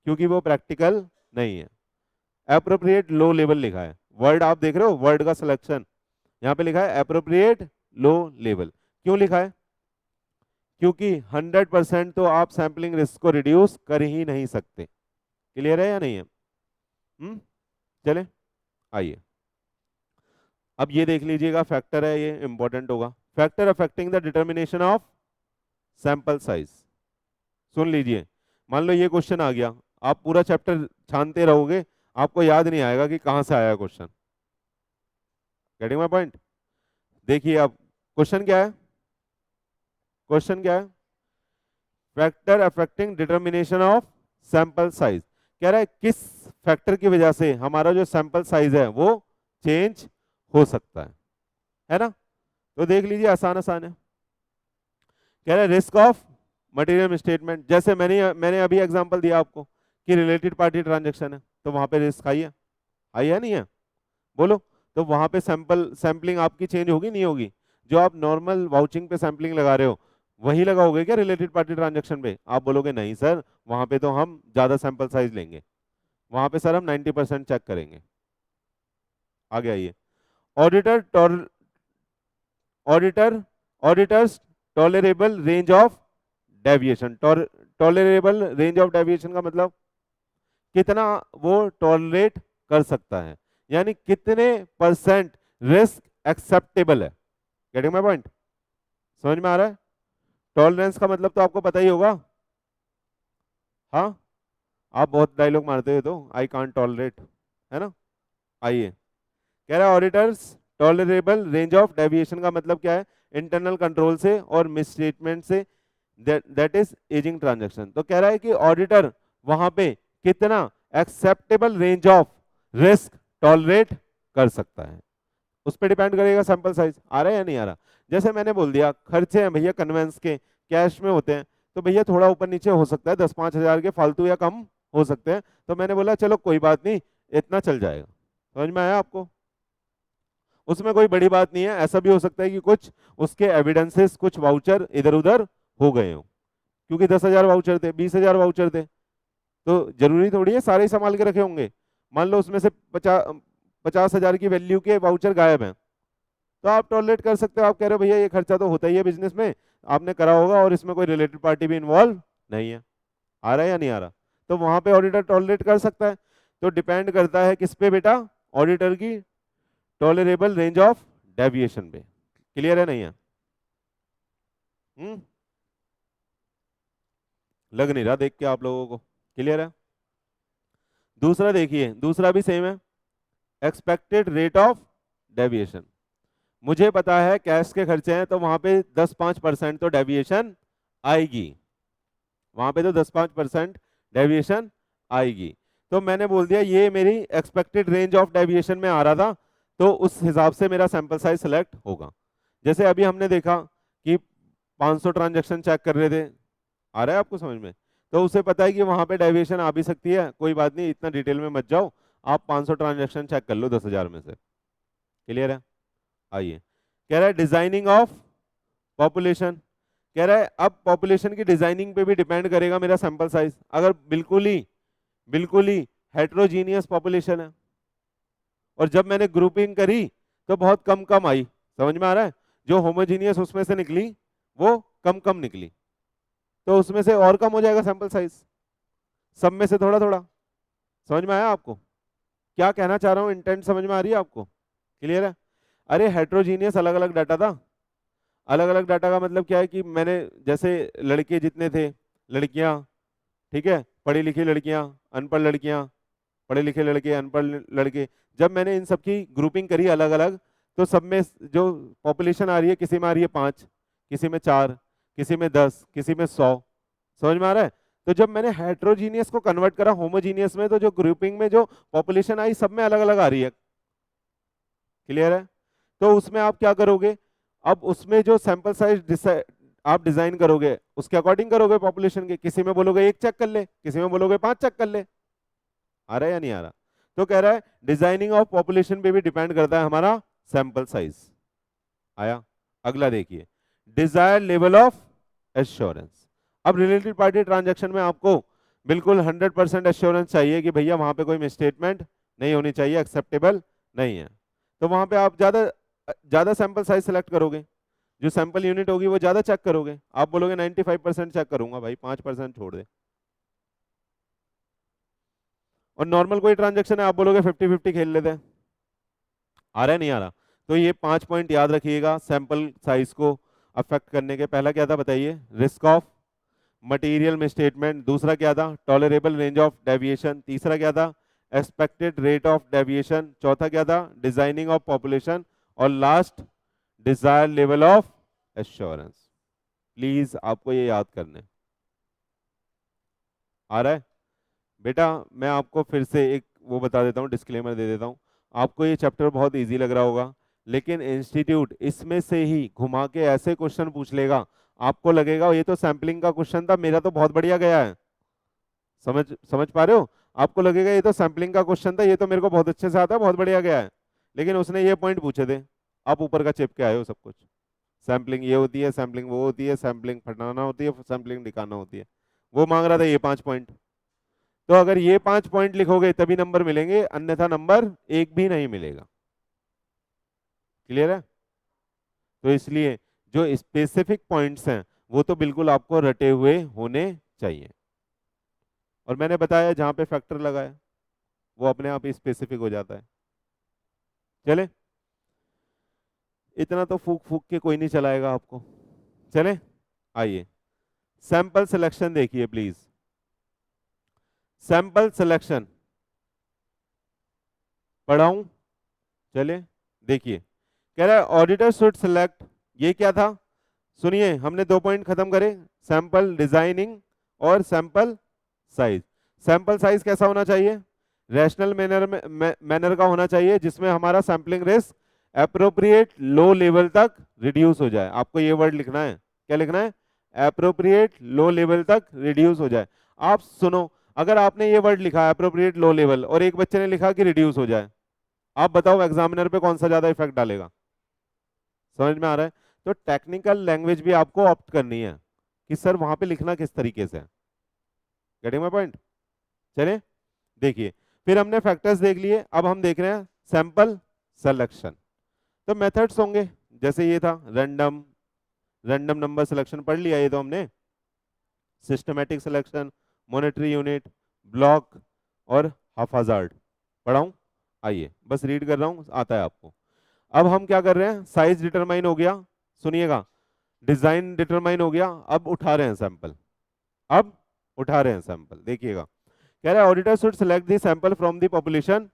क्योंकि वो प्रैक्टिकल नहीं है। एप्रोप्रिएट लो लेवल लिखा है, वर्ड आप देख रहे हो, वर्ड का सिलेक्शन यहाँ पे लिखा है एप्रोप्रिएट लो लेवल। क्यों लिखा है? क्योंकि 100% तो आप सैंपलिंग रिस्क को रिड्यूस कर ही नहीं सकते। क्लियर है या नहीं है? चले आइए, अब ये देख लीजिएगा, फैक्टर है, ये इंपॉर्टेंट होगा। Factor affecting the determination of sample size. सुन लीजिए, मान लो ये क्वेश्चन आ गया, आप पूरा चैप्टर छानते रहोगे, आपको याद नहीं आएगा कि कहां से आया क्वेश्चन। Getting my point? देखिए अब क्वेश्चन क्या है, क्वेश्चन क्या है, factor affecting determination of sample size. कह रहा है किस फैक्टर की वजह से हमारा जो सैंपल साइज है वो चेंज हो सकता है ना? तो देख लीजिए, आसान आसान है। कह रहा है रिस्क ऑफ मटेरियल स्टेटमेंट, जैसे मैंने अभी एग्जांपल दिया आपको कि रिलेटेड पार्टी ट्रांजैक्शन है, तो वहां पे रिस्क आई है नहीं है? बोलो। तो वहां पे सैंपलिंग आपकी चेंज होगी नहीं होगी? जो आप नॉर्मल वाउचिंग पे सैंपलिंग लगा रहे हो वही लगाओगे क्या रिलेटेड पार्टी ट्रांजैक्शन पे? आप बोलोगे नहीं सर, वहां पे तो हम ज्यादा सैंपल साइज लेंगे, वहां पे सर हम 90% चेक करेंगे। आगे आइए, auditor auditor auditors tolerable range of deviation. Tolerable range of deviation का मतलब कितना वो टॉलरेट कर सकता है, यानी कितने परसेंट रिस्क एक्सेप्टेबल है। Getting my point? समझ में आ रहा है? टॉलरेंस का मतलब तो आपको पता ही होगा। हाँ, आप बहुत डायलॉग मारते हो, तो आई कांट टॉलरेट, है ना? आइए, कह रहा है auditors tolerable range of deviation का मतलब क्या है, इंटरनल कंट्रोल से और मिसस्टेटमेंट से, दैट इज एजिंग ट्रांजैक्शन। तो कह रहा है कि ऑडिटर वहां पे कितना acceptable range of risk tolerate कर सकता है, उस पर डिपेंड करेगा सैंपल साइज। आ रहा है या नहीं आ रहा? जैसे मैंने बोल दिया खर्चे हैं भैया कन्वेंस के, कैश में होते हैं, तो भैया थोड़ा ऊपर नीचे हो सकता है, 10-5 हज़ार के फालतू या कम हो सकते हैं, तो मैंने बोला चलो कोई बात नहीं, इतना चल जाएगा। समझ में आया आपको? उसमें कोई बड़ी बात नहीं है। ऐसा भी हो सकता है कि कुछ उसके एविडेंसेस, कुछ वाउचर इधर उधर हो गए हो, क्योंकि 10,000 वाउचर थे, 20,000 वाउचर थे, तो जरूरी थोड़ी है सारे ही संभाल के रखे होंगे। मान लो उसमें से 50,000 की वैल्यू के वाउचर गायब हैं, तो आप टॉलरेट कर सकते हो। आप कह रहे हो भैया ये खर्चा तो होता ही है बिजनेस में, आपने करा होगा और इसमें कोई रिलेटेड पार्टी भी इन्वॉल्व नहीं है। आ रहा है या नहीं आ रहा? तो वहां पे ऑडिटर टॉलरेट कर सकता है। तो डिपेंड करता है किस पे बेटा? ऑडिटर की टॉलरेबल रेंज ऑफ डेविएशन पे। क्लियर है नहीं है? हम्म, लग नहीं रहा देख के आप लोगों को। क्लियर है? दूसरा देखिए, दूसरा भी सेम है, एक्सपेक्टेड रेट ऑफ डेविएशन। मुझे पता है कैश के खर्चे हैं, तो वहां पे 10-5% तो डेविएशन आएगी, वहां पे तो 10-5% डेविएशन आएगी। तो मैंने बोल दिया ये मेरी एक्सपेक्टेड रेंज ऑफ डेविएशन में आ रहा था, तो उस हिसाब से मेरा सैंपल साइज सेलेक्ट होगा। जैसे अभी हमने देखा कि 500 ट्रांजैक्शन चेक कर रहे थे, आ रहा है आपको समझ में? तो उसे पता है कि वहां पे डेविएशन आ भी सकती है, कोई बात नहीं, इतना डिटेल में मत जाओ, आप 500 ट्रांजैक्शन चेक कर लो 10,000 में से। क्लियर है? आइए, कह रहा है डिजाइनिंग ऑफ पॉपुलेशन। कह रहा है अब पॉपुलेशन की डिजाइनिंग पे भी डिपेंड करेगा मेरा सैंपल साइज। अगर बिल्कुल ही हेट्रोजीनियस पॉपुलेशन है, और जब मैंने ग्रुपिंग करी तो बहुत कम कम आई, समझ में आ रहा है? जो होमोजीनियस उसमें से निकली वो कम कम निकली, तो उसमें से और कम हो जाएगा सैंपल साइज, सब में से थोड़ा थोड़ा। समझ में आया आपको क्या कहना चाह रहा हूँ? इंटेंट समझ में आ रही है आपको? क्लियर है? अरे हेट्रोजीनियस अलग अलग डाटा था, अलग अलग डाटा का मतलब क्या है कि मैंने जैसे लड़के जितने थे, लड़कियां, ठीक है, पढ़ी लिखी लड़कियां, अनपढ़ लड़कियां, पढ़े लिखे लड़के, अनपढ़ लड़के, जब मैंने इन सबकी ग्रुपिंग करी अलग अलग, तो सब में जो पॉपुलेशन आ रही है, किसी में आ रही है 5, किसी में 4, किसी में 10, किसी में 100। समझ में आ रहा है? तो जब मैंने हेट्रोजीनियस को कन्वर्ट करा होमोजीनियस में, तो जो ग्रुपिंग में जो पॉपुलेशन आई सब में अलग अलग आ रही है। क्लियर है? तो उसमें आप क्या करोगे, अब उसमें जो सैंपल साइज आप डिजाइन करोगे उसके अकॉर्डिंग करोगे पॉपुलेशन के। किसी में बोलोगे 1 चेक कर ले, किसी में बोलोगे 5 चेक कर ले। आ रहा है या नहीं आ रहा? तो कह रहा है डिजाइनिंग ऑफ पॉपुलेशन पे भी डिपेंड करता है हमारा सैंपल साइज। आया? अगला देखिए, डिजायर लेवल ऑफ एश्योरेंस। अब रिलेटेड पार्टी ट्रांजैक्शन में आपको बिल्कुल 100% एश्योरेंस चाहिए कि भैया वहां पे कोई मिसस्टेटमेंट नहीं होनी चाहिए, एक्सेप्टेबल नहीं है। तो वहां पे आप ज्यादा ज्यादा सैंपल साइज सेलेक्ट करोगे, जो सैंपल यूनिट होगी वो ज्यादा चेक करोगे। आप बोलोगे 95% चेक करूंगा, भाई 5% छोड़ दे। और नॉर्मल कोई ट्रांजैक्शन है, आप बोलोगे 50-50 खेल लेते हैं। आ रहा है नहीं आ रहा? तो ये 5 पॉइंट याद रखिएगा सैंपल साइज को अफेक्ट करने के। पहला क्या था बताइए? Risk of material misstatement. दूसरा क्या था? Tolerable range of deviation. तीसरा क्या था? Expected rate of deviation. चौथा क्या था? Designing of population. और last, desired level of assurance. Please आपको ये याद करने। आ रहा है बेटा? मैं आपको फिर से एक वो बता देता हूँ, डिस्क्लेमर दे देता हूँ। आपको ये चैप्टर बहुत इजी लग रहा होगा, लेकिन इंस्टीट्यूट इसमें से ही घुमा के ऐसे क्वेश्चन पूछ लेगा, आपको लगेगा ये तो सैंपलिंग का क्वेश्चन था, मेरा तो बहुत बढ़िया गया है। समझ समझ पा रहे हो? आपको लगेगा ये तो सैंपलिंग का क्वेश्चन था, ये तो मेरे को बहुत अच्छे से आता है, बहुत बढ़िया गया है, लेकिन उसने ये पॉइंट पूछे थे, आप ऊपर का चिपके आए हो सब कुछ। सैंपलिंग ये होती है, सैंपलिंग वो होती है, सैंपलिंग फटाना होती है, सैंपलिंग दिखाना होती है। वो मांग रहा था ये 5 पॉइंट। तो अगर ये 5 पॉइंट लिखोगे तभी नंबर मिलेंगे, अन्यथा नंबर एक भी नहीं मिलेगा। क्लियर है? तो इसलिए जो स्पेसिफिक पॉइंट्स हैं वो तो बिल्कुल आपको रटे हुए होने चाहिए। और मैंने बताया जहां पे फैक्टर लगाया वो अपने आप ही स्पेसिफिक हो जाता है। चले, इतना तो फूक फूक के कोई नहीं चलाएगा आपको। चले आइए, सैंपल सिलेक्शन देखिए प्लीज। सैंपल सिलेक्शन पढ़ाऊं? चले देखिए, कह रहा है ऑडिटर शुड सिलेक्ट। ये क्या था? सुनिए, हमने 2 पॉइंट खत्म करे, सैंपल डिजाइनिंग और सैंपल साइज। सैंपल साइज कैसा होना चाहिए? रैशनल मैनर का होना चाहिए, जिसमें हमारा sampling risk appropriate low level तक रिड्यूस हो जाए। आपको ये वर्ड लिखना है। क्या लिखना है? एप्रोप्रिएट लो लेवल तक रिड्यूस हो जाए। आप सुनो, अगर आपने ये वर्ड लिखा एप्रोप्रिएट लो लेवल और एक बच्चे ने लिखा कि रिड्यूस हो जाए, आप बताओ एग्जामिनर पे कौन सा ज्यादा इफेक्ट डालेगा? समझ में आ रहा है? तो टेक्निकल लैंग्वेज भी आपको ऑप्ट करनी है कि सर वहां पे लिखना किस तरीके से। Getting my point? चलिए देखिए, फिर हमने फैक्टर्स देख लिए, अब हम देख रहे हैं सैंपल सिलेक्शन। तो मेथड्स होंगे, जैसे ये था रैंडम, रैंडम नंबर सिलेक्शन पढ़ लिया ये तो हमने। Systematic selection, monetary unit, block और हाफाजार्ड पढ़ाऊं? आइए बस रीड कर रहा हूं, आता है आपको। अब हम क्या कर रहे हैं? साइज डिटरमाइन हो गया, सुनिएगा, डिजाइन डिटरमाइन हो गया, अब उठा रहे हैं सैंपल। अब उठा रहे हैं सैंपल, देखिएगा। कह रहा है auditor should select the sample from the population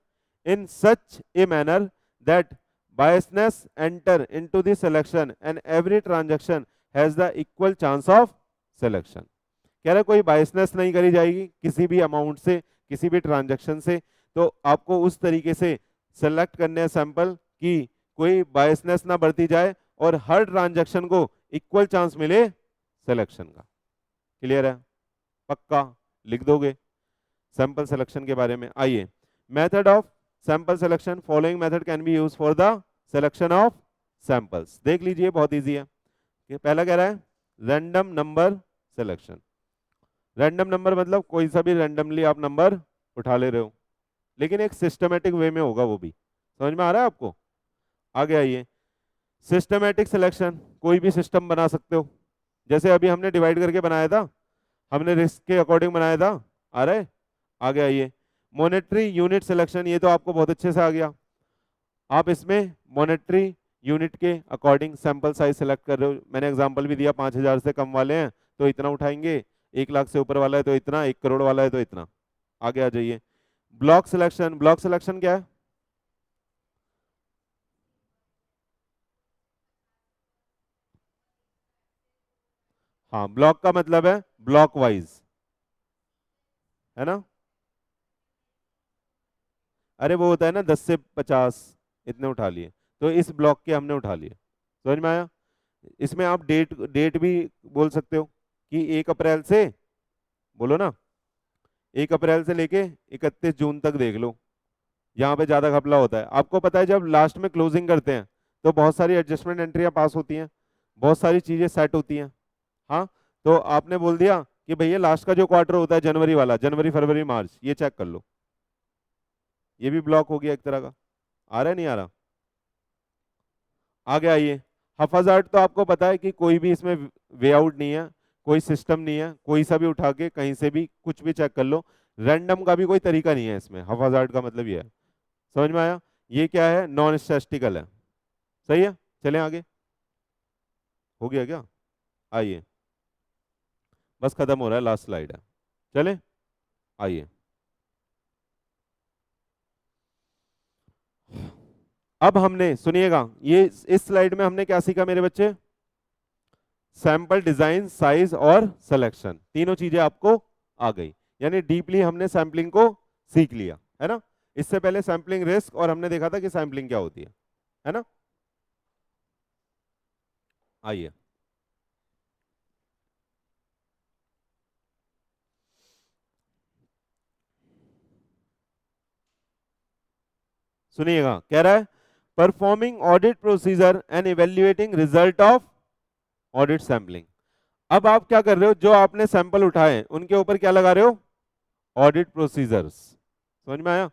in such a manner that biasness enter into the selection and every transaction has the equal chance of selection। कह रहा है कोई बायसनेस नहीं करी जाएगी किसी भी अमाउंट से, किसी भी ट्रांजैक्शन से। तो आपको उस तरीके से सेलेक्ट करने हैं सैंपल कि कोई बायसनेस ना बरती जाए और हर ट्रांजैक्शन को इक्वल चांस मिले सिलेक्शन का। क्लियर है? पक्का लिख दोगे सैंपल सिलेक्शन के बारे में? आइए, method of sample selection, following method can be use for the selection of samples. देख लीजिए बहुत इजी है। पहला कह रहा है random number selection. Random number मतलब कोई सा भी रैंडमली आप नंबर उठा ले रहे हो, लेकिन एक सिस्टमेटिक वे में होगा वो भी। समझ में आ रहा है आपको? आगे आइए, सिस्टमेटिक सिलेक्शन, कोई भी सिस्टम बना सकते हो, जैसे अभी हमने डिवाइड करके बनाया था, हमने रिस्क के अकॉर्डिंग बनाया था। आ रहा है? आगे आइए, मॉनेटरी यूनिट सिलेक्शन, ये तो आपको बहुत अच्छे से आ गया। आप इसमें मॉनेटरी यूनिट के अकॉर्डिंग सैंपल साइज सेलेक्ट कर रहे हो। मैंने एग्जांपल भी दिया, 5,000 से कम वाले हैं तो इतना उठाएंगे, 1 लाख से ऊपर वाला है तो इतना, 1 करोड़ वाला है तो इतना। आगे आ जाइए। ब्लॉक सिलेक्शन, ब्लॉक सिलेक्शन क्या है? हाँ, ब्लॉक का मतलब है ब्लॉक वाइज, है ना। अरे वो होता है ना 10 से 50, इतने उठा लिए, तो इस ब्लॉक के हमने उठा लिए। समझ में आया? इसमें आप डेट डेट भी बोल सकते हो कि 1 अप्रैल से, बोलो ना, 1 अप्रैल से लेके 31 जून तक देख लो। यहाँ पे ज्यादा घपला होता है। आपको पता है जब लास्ट में क्लोजिंग करते हैं तो बहुत सारी एडजस्टमेंट एंट्रियां पास होती हैं, बहुत सारी चीजें सेट होती हैं। हाँ, तो आपने बोल दिया कि भैया लास्ट का जो क्वार्टर होता है जनवरी वाला, जनवरी फरवरी मार्च, ये चेक कर लो, ये भी ब्लॉक हो गया एक तरह का। आ रहा है नहीं आ रहा? आगे आइए। हफाजार्ट तो आपको पता है कि कोई भी इसमें वे आउट नहीं है, कोई सिस्टम नहीं है, कोई सा भी उठा के कहीं से भी कुछ भी चेक कर लो, रैंडम का भी कोई तरीका नहीं है इसमें। हफाजार्ट का मतलब ये है। समझ में आया? ये क्या है? नॉन स्टैटिस्टिकल है। सही है, चलें आगे। हो गया क्या? आइए, बस खत्म हो रहा है, लास्ट स्लाइड है, चलें आइए। अब हमने सुनिएगा, ये इस स्लाइड में हमने क्या सीखा मेरे बच्चे? सैंपल डिजाइन, साइज और सिलेक्शन, तीनों चीजें आपको आ गई। यानी डीपली हमने सैंपलिंग को सीख लिया, है ना। इससे पहले सैंपलिंग रिस्क और हमने देखा था कि सैंपलिंग क्या होती है ना। आइए, सुनिएगा, कह रहा है performing audit procedure and evaluating result of audit sampling. अब आप क्या कर रहे हो? जो आपने सैंपल उठाए उनके ऊपर क्या लगा रहे हो? Audit procedures. समझ में आया?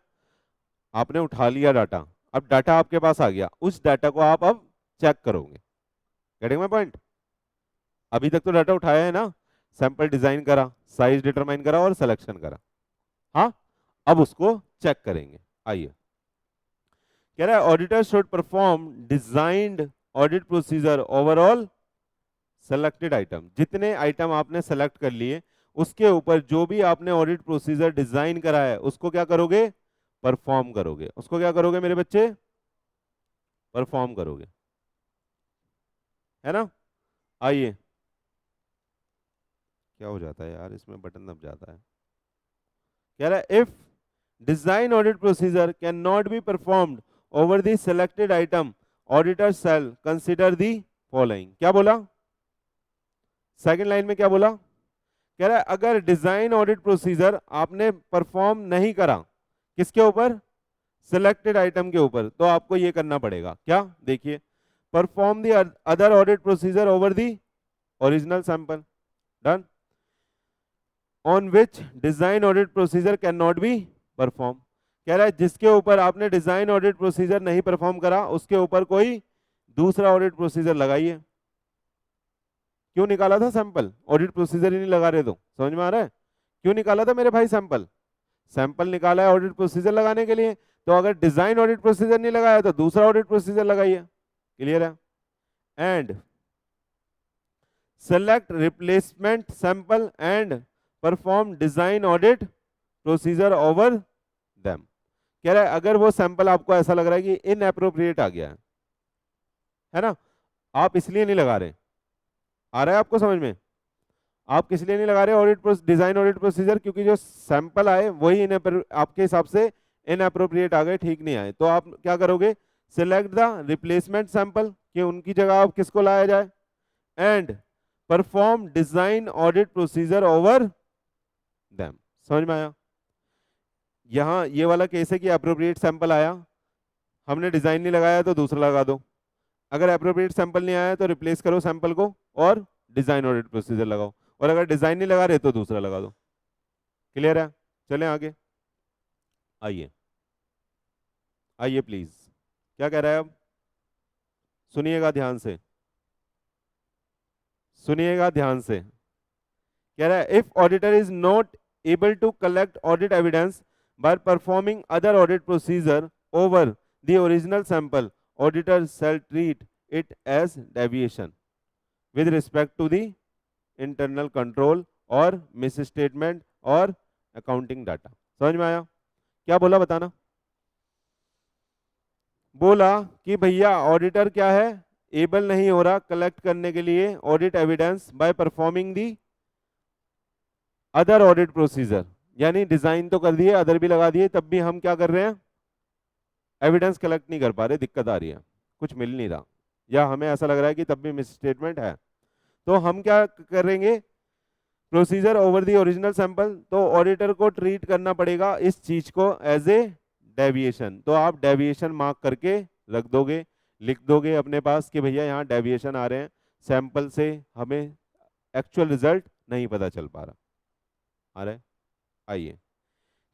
आपने उठा लिया डाटा, अब डाटा आपके पास आ गया, उस डाटा को आप अब चेक करोगे। Getting my point? अभी तक तो डाटा उठाया है ना, सैंपल डिजाइन करा, साइज डिटरमाइन करा और सिलेक्शन करा। हाँ, अब उसको चेक करेंगे। आइए, कह रहा है auditor should perform designed audit procedure overall selected item. जितने आइटम आपने सेलेक्ट कर लिए उसके ऊपर जो भी आपने ऑडिट प्रोसीजर डिजाइन करा है उसको क्या करोगे? परफॉर्म करोगे। उसको क्या करोगे मेरे बच्चे? परफॉर्म करोगे, है ना। आइए, क्या हो जाता है यार, इसमें बटन दब जाता है। कह रहा है if design audit procedure can not be performed over the selected item, auditor shall consider the following. क्या बोला? सेकंड लाइन में क्या बोला? कह रहा है अगर डिजाइन ऑडिट प्रोसीजर आपने परफॉर्म नहीं करा, किसके ऊपर? सिलेक्टेड आइटम के ऊपर, तो आपको ये करना पड़ेगा। क्या? देखिए, perform the other audit procedure over the original sample, done, on which design audit procedure can not be perform. कह रहा है जिसके ऊपर आपने डिजाइन ऑडिट प्रोसीजर नहीं परफॉर्म करा उसके ऊपर कोई दूसरा ऑडिट प्रोसीजर लगाइए। क्यों निकाला था सैंपल? ऑडिट प्रोसीजर ही नहीं लगा रहे तो। समझ में आ रहा है? क्यों निकाला था मेरे भाई सैंपल? सैंपल निकाला है ऑडिट प्रोसीजर लगाने के लिए, तो अगर डिजाइन ऑडिट प्रोसीजर नहीं लगाया तो दूसरा ऑडिट प्रोसीजर लगाइए। क्लियर है? And select replacement sample and perform design audit procedure over them. कह रहा है अगर वो सैंपल आपको ऐसा लग रहा है कि इनएप्रोप्रिएट आ गया है ना, आप इसलिए नहीं लगा रहे। आ रहा है आपको समझ में? आप किस लिए नहीं लगा रहे ऑडिट डिजाइन ऑडिट प्रोसीजर? क्योंकि जो सैंपल आए वही आपके हिसाब से इनएप्रोप्रिएट आ गए, ठीक नहीं आए, तो आप क्या करोगे? सिलेक्ट द रिप्लेसमेंट सैंपल, कि उनकी जगह आप किसको लाया जाए, and perform design audit procedure over them. समझ में आया? यहां ये वाला केस है कि अप्रोप्रिएट सैंपल आया, हमने डिजाइन नहीं लगाया तो दूसरा लगा दो। अगर अप्रोप्रिएट सैंपल नहीं आया तो रिप्लेस करो सैंपल को और डिजाइन ऑडिट प्रोसीजर लगाओ, और अगर डिजाइन नहीं लगा रहे तो दूसरा लगा दो। क्लियर है? चलें आगे। आइए, आइए प्लीज, क्या कह रहा है अब? सुनिएगा ध्यान से, सुनिएगा ध्यान से। कह रहा है if auditor is not able to collect audit evidence by performing other audit procedure over the original sample, auditor shall treat it as deviation with respect to the internal control और misstatement और accounting data। समझ में आया? क्या बोला बताना? बोला कि भैया ऑडिटर क्या है, एबल नहीं हो रहा कलेक्ट करने के लिए audit evidence by performing the other audit procedure, यानी डिजाइन तो कर दिए, अदर भी लगा दिए, तब भी हम क्या कर रहे हैं, एविडेंस कलेक्ट नहीं कर पा रहे, दिक्कत आ रही है, कुछ मिल नहीं रहा, या हमें ऐसा लग रहा है कि तब भी मिस स्टेटमेंट है। तो हम क्या करेंगे, procedure over the original sample, तो ऑडिटर को ट्रीट करना पड़ेगा इस चीज को एज ए डेविएशन। तो आप डेविएशन मार्क करके रख दोगे, लिख दोगे अपने पास कि भैया यहाँ डेविएशन आ रहे हैं, सैंपल से हमें एक्चुअल रिजल्ट नहीं पता चल पा रहा। आ रहा है? आइए,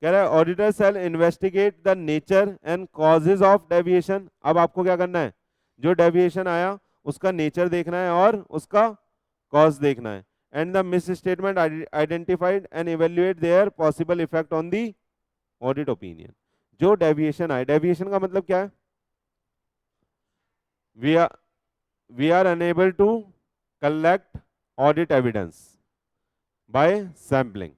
कह रहा है auditor shall investigate the nature and causes of deviation. अब आपको क्या करना है, जो डेविएशन आया उसका नेचर देखना है और उसका कॉज देखना है, and the misstatement identified and evaluate their possible effect on the audit opinion. जो डेविएशन आए, डेविएशन का मतलब क्या है, we are unable to collect audit evidence by sampling,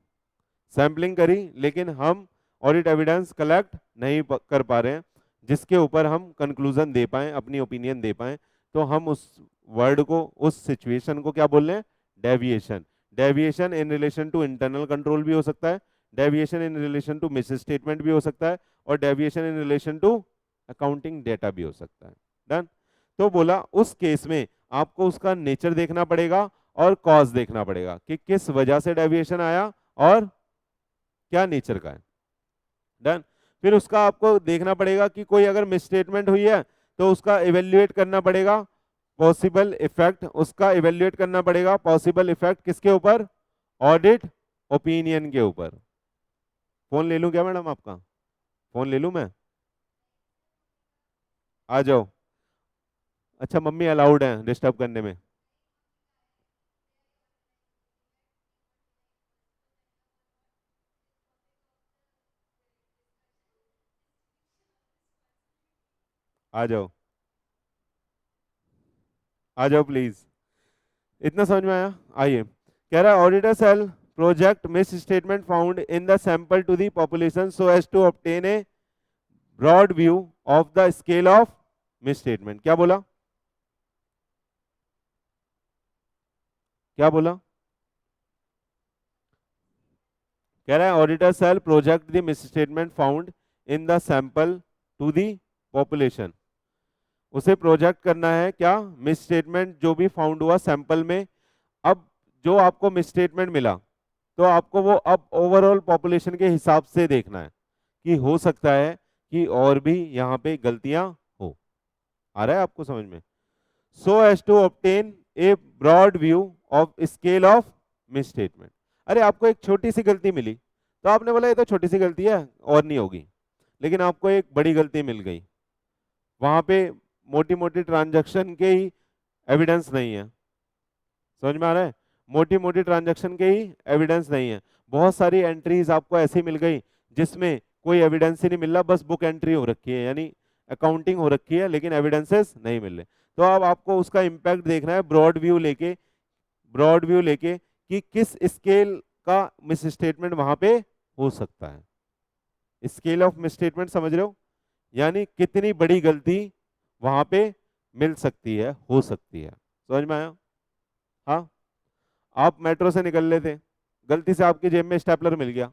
sampling करी लेकिन हम ऑडिट एविडेंस कलेक्ट नहीं कर पा रहे हैं जिसके ऊपर हम कंक्लूजन दे पाए, अपनी ओपिनियन दे पाए, तो हम उस वर्ड को, उस सिचुएशन को क्या बोल रहे हैं, deviation. Deviation in relation to internal control भी हो सकता है, deviation in relation to misstatement भी हो सकता है, और deviation in relation to accounting data भी हो सकता है। डन। तो बोला उस केस में आपको उसका नेचर देखना पड़ेगा और कॉज देखना पड़ेगा कि किस वजह से डेविएशन आया और क्या नेचर का है। डन। फिर उसका आपको देखना पड़ेगा कि कोई अगर मिसस्टेटमेंट हुई है तो उसका इवेल्युएट करना पड़ेगा पॉसिबल इफेक्ट, उसका इवेल्युएट करना पड़ेगा पॉसिबल इफेक्ट किसके ऊपर, ऑडिट ओपिनियन के ऊपर। फोन ले लूं क्या मैडम आपका, फोन ले लूं मैं? आ जाओ। अच्छा मम्मी अलाउड है डिस्टर्ब करने में? आ जाओ, आ जाओ प्लीज। इतना समझ में आया? आइए, कह रहा है auditor shall project misstatement found in the sample to the population so as to obtain a broad view of the scale of misstatement. क्या बोला, क्या बोला? कह रहा है auditor shall project the misstatement found in the sample to the population. उसे project करना है क्या, मिस स्टेटमेंट जो भी फाउंड हुआ सैंपल में। अब जो आपको मिस स्टेटमेंट मिला तो आपको वो अब ओवरऑल पॉपुलेशन के हिसाब से देखना है कि हो सकता है कि और भी यहाँ पे गलतियां हो। आ रहा है आपको समझ में? So as to obtain a broad view of scale of misstatement. अरे आपको एक छोटी सी गलती मिली तो आपने बोला ये तो छोटी सी गलती है और नहीं होगी, लेकिन आपको एक बड़ी गलती मिल गई, वहां पे मोटी मोटी ट्रांजैक्शन के ही एविडेंस नहीं है। समझ में आ रहा है? मोटी मोटी ट्रांजैक्शन के ही एविडेंस नहीं है, बहुत सारी एंट्रीज आपको ऐसी मिल गई जिसमें कोई एविडेंस ही नहीं मिल रहा, बस बुक एंट्री हो रखी है, यानी अकाउंटिंग हो रखी है लेकिन एविडेंसेस नहीं मिल रहे। तो अब आपको उसका इम्पैक्ट देखना है ब्रॉड व्यू लेके, ब्रॉड व्यू लेके कि किस स्केल का मिस स्टेटमेंट वहां पे हो सकता है। स्केल ऑफ मिस स्टेटमेंट समझ रहे हो, यानी कितनी बड़ी गलती वहां पे मिल सकती है, हो सकती है। समझ में आया? हाँ, आप मेट्रो से निकल रहे थे, गलती से आपकी जेब में स्टेपलर मिल गया,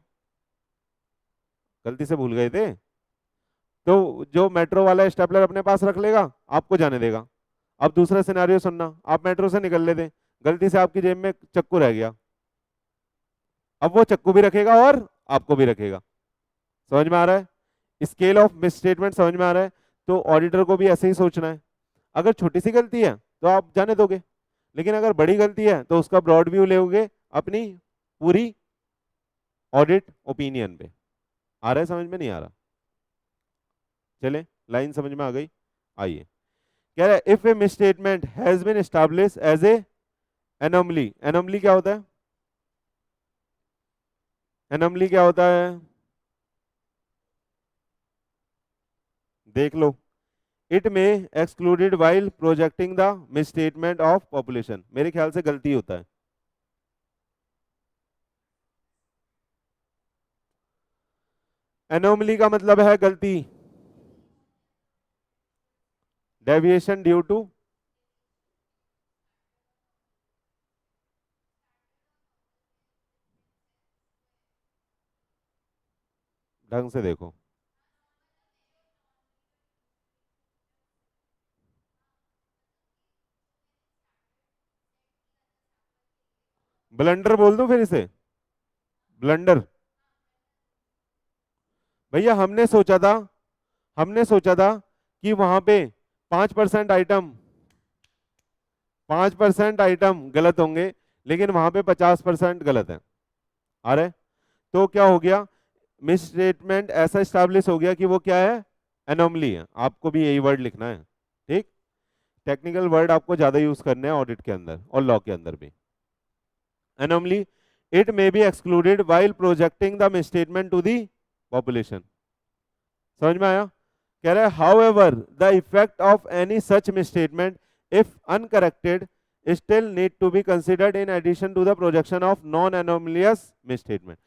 गलती से भूल गए थे, तो जो मेट्रो वाला स्टेपलर अपने पास रख लेगा, आपको जाने देगा। अब दूसरा सिनेरियो सुनना, आप मेट्रो से निकल रहे थे, गलती से आपकी जेब में चक्कू रह गया, अब वो चक्कू भी रखेगा और आपको भी रखेगा। समझ में आ रहा है? स्केल ऑफ मिस स्टेटमेंट समझ में आ रहा है? तो ऑडिटर को भी ऐसे ही सोचना है, अगर छोटी सी गलती है तो आप जाने दोगे, लेकिन अगर बड़ी गलती है तो उसका ब्रॉड व्यू लोगे अपनी पूरी ऑडिट ओपिनियन पे। आ रहा है समझ में, नहीं आ रहा? चले, लाइन समझ में आ गई? आइए, कह रहा है if a misstatement has been establish as an anomaly. Anomaly क्या होता है? एनोमली क्या होता है? देख लो, it may excluded while projecting the misstatement of population, मेरे ख्याल से गलती होता है। एनोमली का मतलब है गलती, डेविएशन ड्यू टू, ढंग से देखो, ब्लंडर बोल दो फिर इसे, ब्लंडर। भैया हमने सोचा था कि वहां पे 5% आइटम 5% आइटम गलत होंगे, लेकिन वहां पे 50% गलत है। आ रहे, तो क्या हो गया, मिस स्टेटमेंट ऐसा स्टैब्लिश हो गया कि वो क्या है, एनोमली है। आपको भी यही वर्ड लिखना है, ठीक। टेक्निकल वर्ड आपको ज्यादा यूज करने हैं ऑडिट के अंदर और लॉ के अंदर भी। Anomaly, it may be excluded while projecting the misstatement to the population. समझ में आया? कह रहा है however the effect of any such misstatement if uncorrected still need to be considered in addition to the projection of non anomalous misstatement.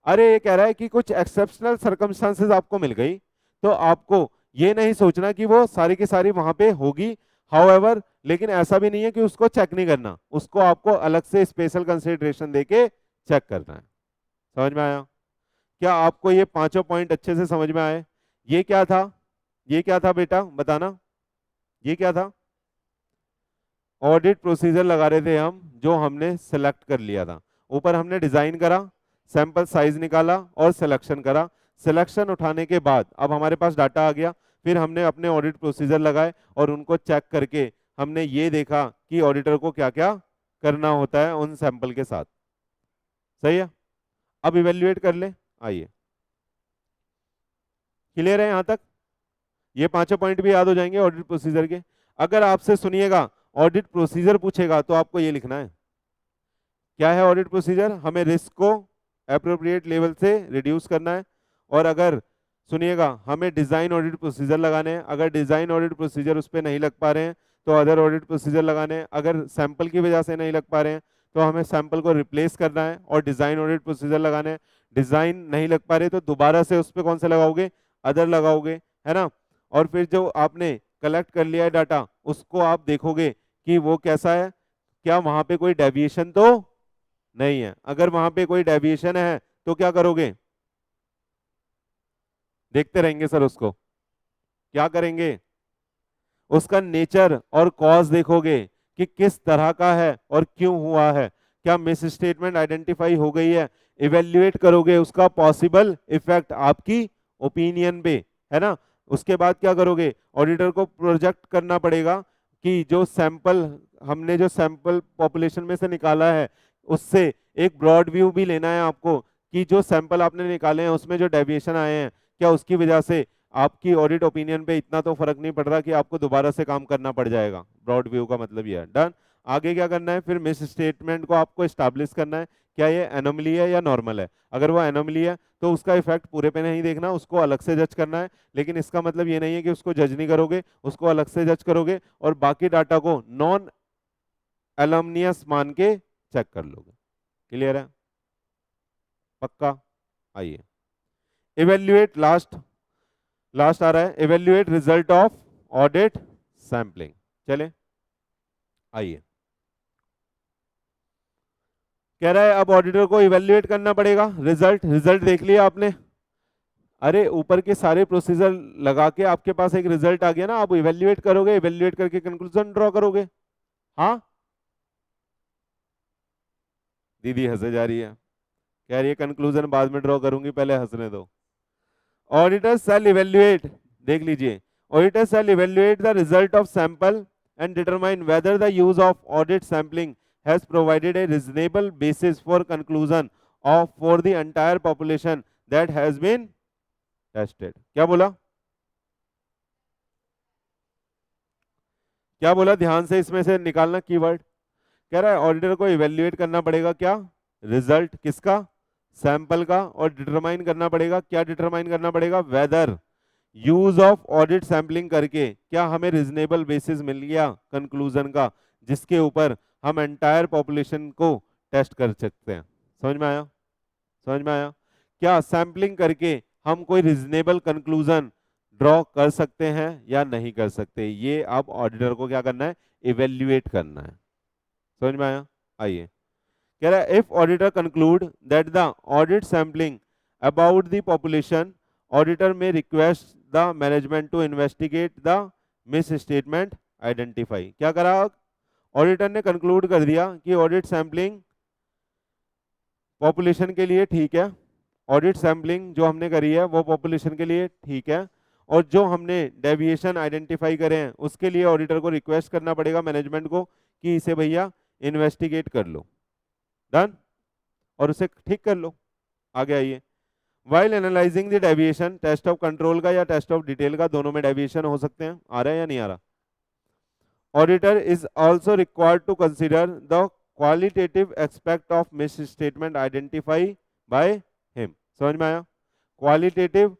अरे ये कह रहा है कि कुछ एक्सेप्शनल सर्कमस्टांसेस आपको मिल गई, तो आपको ये नहीं सोचना कि वो सारी की सारी वहां पे होगी। हाउएवर, लेकिन ऐसा भी नहीं है कि उसको चेक नहीं करना, उसको आपको अलग से स्पेशल कंसिडरेशन देके चेक करना है। समझ में आया? क्या आपको ये पांचों पॉइंट अच्छे से समझ में आए? ये क्या था, ये क्या था बेटा बताना, ये क्या था? ऑडिट प्रोसीजर लगा रहे थे हम, जो हमने सेलेक्ट कर लिया था। ऊपर हमने डिजाइन करा, सैंपल साइज निकाला और सिलेक्शन करा। सिलेक्शन उठाने के बाद अब हमारे पास डाटा आ गया, फिर हमने अपने ऑडिट प्रोसीजर लगाए और उनको चेक करके हमने ये देखा कि ऑडिटर को क्या क्या करना होता है उन सैंपल के साथ। सही है? अब इवेल्युएट कर ले, आइए। क्लियर है यहां तक? ये पांचों पॉइंट भी याद हो जाएंगे ऑडिट प्रोसीजर के। अगर आपसे सुनिएगा ऑडिट प्रोसीजर पूछेगा तो आपको ये लिखना है। क्या है ऑडिट प्रोसीजर? हमें रिस्क को एप्रोप्रिएट लेवल से रिड्यूस करना है। और अगर सुनिएगा हमें डिजाइन ऑडिट प्रोसीजर लगाने हैं, अगर डिजाइन ऑडिट प्रोसीजर उस पर नहीं लग पा रहे हैं तो अदर ऑडिट प्रोसीजर लगाने हैं, अगर सैंपल की वजह से नहीं लग पा रहे हैं तो हमें सैंपल को रिप्लेस करना है और डिजाइन ऑडिट प्रोसीजर लगाने हैं। डिजाइन नहीं लग पा रहे तो दोबारा से उस पर कौन से लगाओगे, अदर लगाओगे, है ना। और फिर जो आपने कलेक्ट कर लिया है डाटा, उसको आप देखोगे कि वो कैसा है, क्या वहां पे कोई डेविएशन तो नहीं है। अगर वहां पे कोई डेविएशन है तो क्या करोगे, देखते रहेंगे सर उसको, क्या करेंगे, उसका नेचर और कॉज देखोगे कि किस तरह का है और क्यों हुआ है, क्या मिस स्टेटमेंट आइडेंटिफाई हो गई है। इवेल्युएट करोगे उसका पॉसिबल इफेक्ट आपकी ओपिनियन पे, है ना। उसके बाद क्या करोगे, ऑडिटर को प्रोजेक्ट करना पड़ेगा कि जो सैंपल हमने जो सैंपल पॉपुलेशन में से निकाला है उससे एक ब्रॉड व्यू भी लेना है आपको कि जो सैंपल आपने निकाले हैं उसमें जो डेविएशन आए हैं, क्या उसकी वजह से आपकी ऑडिट ओपिनियन पे इतना तो फर्क नहीं पड़ रहा कि आपको दोबारा से काम करना पड़ जाएगा। ब्रॉड व्यू का मतलब ये है। डन। आगे क्या करना है, फिर मिस स्टेटमेंट को आपको एस्टैब्लिश करना है, क्या ये एनोमली है या नॉर्मल है। अगर वो एनोमली है तो उसका इफेक्ट पूरे पे नहीं देखना, उसको अलग से जज करना है। लेकिन इसका मतलब ये नहीं है कि उसको जज नहीं करोगे, उसको अलग से जज करोगे और बाकी डाटा को नॉन एलमनियस मान के चेक कर लोगे। क्लियर है? पक्का? आइए, इवेल्युएट लास्ट, लास्ट आ रहा है, evaluate result of audit sampling. चले आइए, कह रहा है अब ऑडिटर को इवेल्युएट करना पड़ेगा रिजल्ट। रिजल्ट देख लिया आपने, अरे ऊपर के सारे प्रोसीजर लगा के आपके पास एक रिजल्ट आ गया ना, आप इवेल्युएट करोगे, इवेल्युएट करके कंक्लूजन ड्रॉ करोगे। हाँ, दीदी हंसे जा रही है, कह रही है कंक्लूजन बाद में ड्रॉ करूंगी, पहले हंसने दो। ऑडिटर शैल इवेल्युएट, देख लीजिए, auditor shall evaluate the result of sample and determine whether the use of audit sampling has provided a reasonable basis for conclusion of for the entire population that has been tested। क्या बोला, क्या बोला, ध्यान से इसमें से निकालना keyword. कह रहा है ऑडिटर को इवेल्युएट करना पड़ेगा क्या, रिजल्ट किसका, सैंपल का, और डिटरमाइन करना पड़ेगा, क्या डिटरमाइन करना पड़ेगा, whether use of audit sampling करके क्या हमें रीजनेबल बेसिस मिल गया कंक्लूजन का, जिसके ऊपर हम एंटायर पॉपुलेशन को टेस्ट कर सकते हैं। समझ में आया? समझ में आया? क्या सैंपलिंग करके हम कोई रीजनेबल कंक्लूजन ड्रॉ कर सकते हैं या नहीं कर सकते, ये अब ऑडिटर को क्या करना है, इवेल्युएट करना है। समझ में आया? आइए, कह रहा है if auditor conclude that the audit sampling about the population, auditor may request the management to investigate the misstatement identify. क्या करा, ऑडिटर ने कंक्लूड कर दिया कि ऑडिट सैंपलिंग पॉपुलेशन के लिए ठीक है, ऑडिट सैंपलिंग जो हमने करी है वो पॉपुलेशन के लिए ठीक है, और जो हमने डेविएशन आइडेंटिफाई करे हैं उसके लिए ऑडिटर को रिक्वेस्ट करना पड़ेगा मैनेजमेंट को कि इसे भैया इन्वेस्टिगेट कर लो, डन, और उसे ठीक कर लो। आगे आइए, while analysing the deviation, test of control का या टेस्ट ऑफ डिटेल का, दोनों में डेविएशन हो सकते हैं, आ रहा है या नहीं आ रहा। Auditor is also required to consider the qualitative aspect of misstatement identify by him. समझ में आया? Qualitative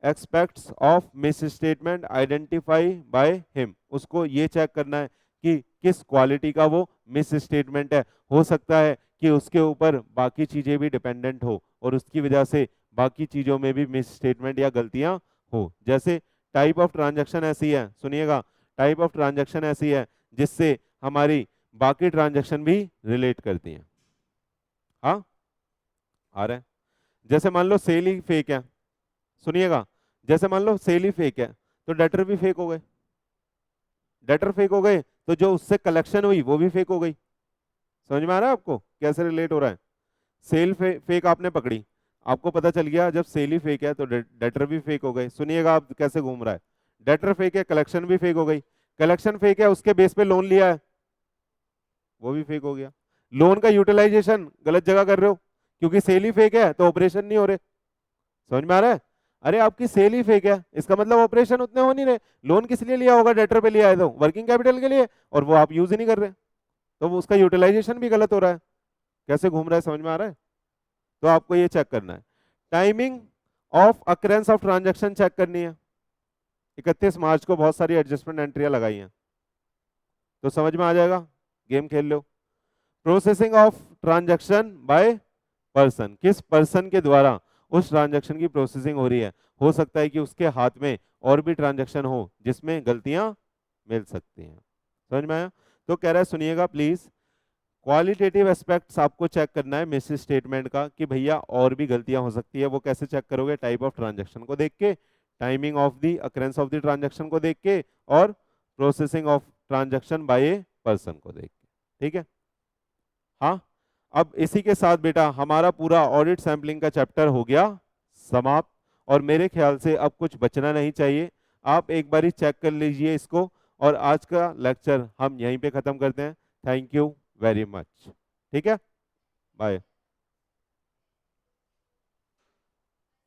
aspects of misstatement identify by him, उसको ये चेक करना है कि किस क्वालिटी का वो मिस स्टेटमेंट है। हो सकता है कि उसके ऊपर बाकी चीजें भी डिपेंडेंट हो और उसकी वजह से बाकी चीजों में भी मिस स्टेटमेंट या गलतियां हो। जैसे टाइप ऑफ ट्रांजैक्शन ऐसी है, सुनिएगा, टाइप ऑफ ट्रांजैक्शन ऐसी है जिससे हमारी बाकी ट्रांजैक्शन भी रिलेट करती हैं। हाँ, आ रहा है? जैसे मान लो सेल ही फेक है, सुनिएगा, जैसे मान लो सेल ही फेक है तो डेटर भी फेक हो गए, डेटर फेक हो गए तो जो उससे कलेक्शन हुई वो भी फेक हो गई। समझ में आ रहा है आपको कैसे रिलेट हो रहा है? सेल फेक आपने पकड़ी, आपको पता चल गया जब सेल ही फेक है तो डेटर भी फेक हो गए। सुनिएगा आप कैसे घूम रहा है, डेटर फेक है, कलेक्शन भी फेक हो गई, कलेक्शन फेक है, उसके बेस पे लोन लिया है वो भी फेक हो गया, लोन का यूटिलाइजेशन गलत जगह कर रहे हो क्योंकि सेल ही फेक है तो ऑपरेशन नहीं हो रहे। समझ में आ रहा है? अरे आपकी सेल ही फेक है इसका मतलब ऑपरेशन उतने हो नहीं रहे, लोन किस लिए लिया होगा, डेटर पे लिया है तो वर्किंग कैपिटल के लिए, और वो आप यूज ही नहीं कर रहे तो वो उसका यूटिलाइजेशन भी गलत हो रहा है। कैसे घूम रहा है, समझ में आ रहा है? तो आपको ये चेक करना है। Timing of occurrence of transaction check करनी है। 31 मार्च को बहुत सारी एडजस्टमेंट एंट्रियां लगाई हैं तो समझ में आ जाएगा, गेम खेल लो। Processing of transaction by person, किस पर्सन के द्वारा उस ट्रांजैक्शन की प्रोसेसिंग हो रही है, हो सकता है कि उसके हाथ में और भी ट्रांजैक्शन हो जिसमें गलतियां मिल सकती हैं। समझ में आया? तो कह रहा है सुनिएगा प्लीज, क्वालिटेटिव एस्पेक्ट्स आपको चेक करना है मिस स्टेटमेंट का कि भैया और भी गलतियां हो सकती है। वो कैसे चेक करोगे? टाइप ऑफ ट्रांजैक्शन को देख के, timing of the occurrence of the transaction को देख के, और processing of transaction by a person को देख के। ठीक है? हाँ, अब इसी के साथ बेटा हमारा पूरा ऑडिट सैंपलिंग का चैप्टर हो गया समाप्त, और मेरे ख्याल से अब कुछ बचना नहीं चाहिए। आप एक बारी चेक कर लीजिए इसको, और आज का लेक्चर हम यहीं पे खत्म करते हैं। Thank you very much. ठीक है, बाय।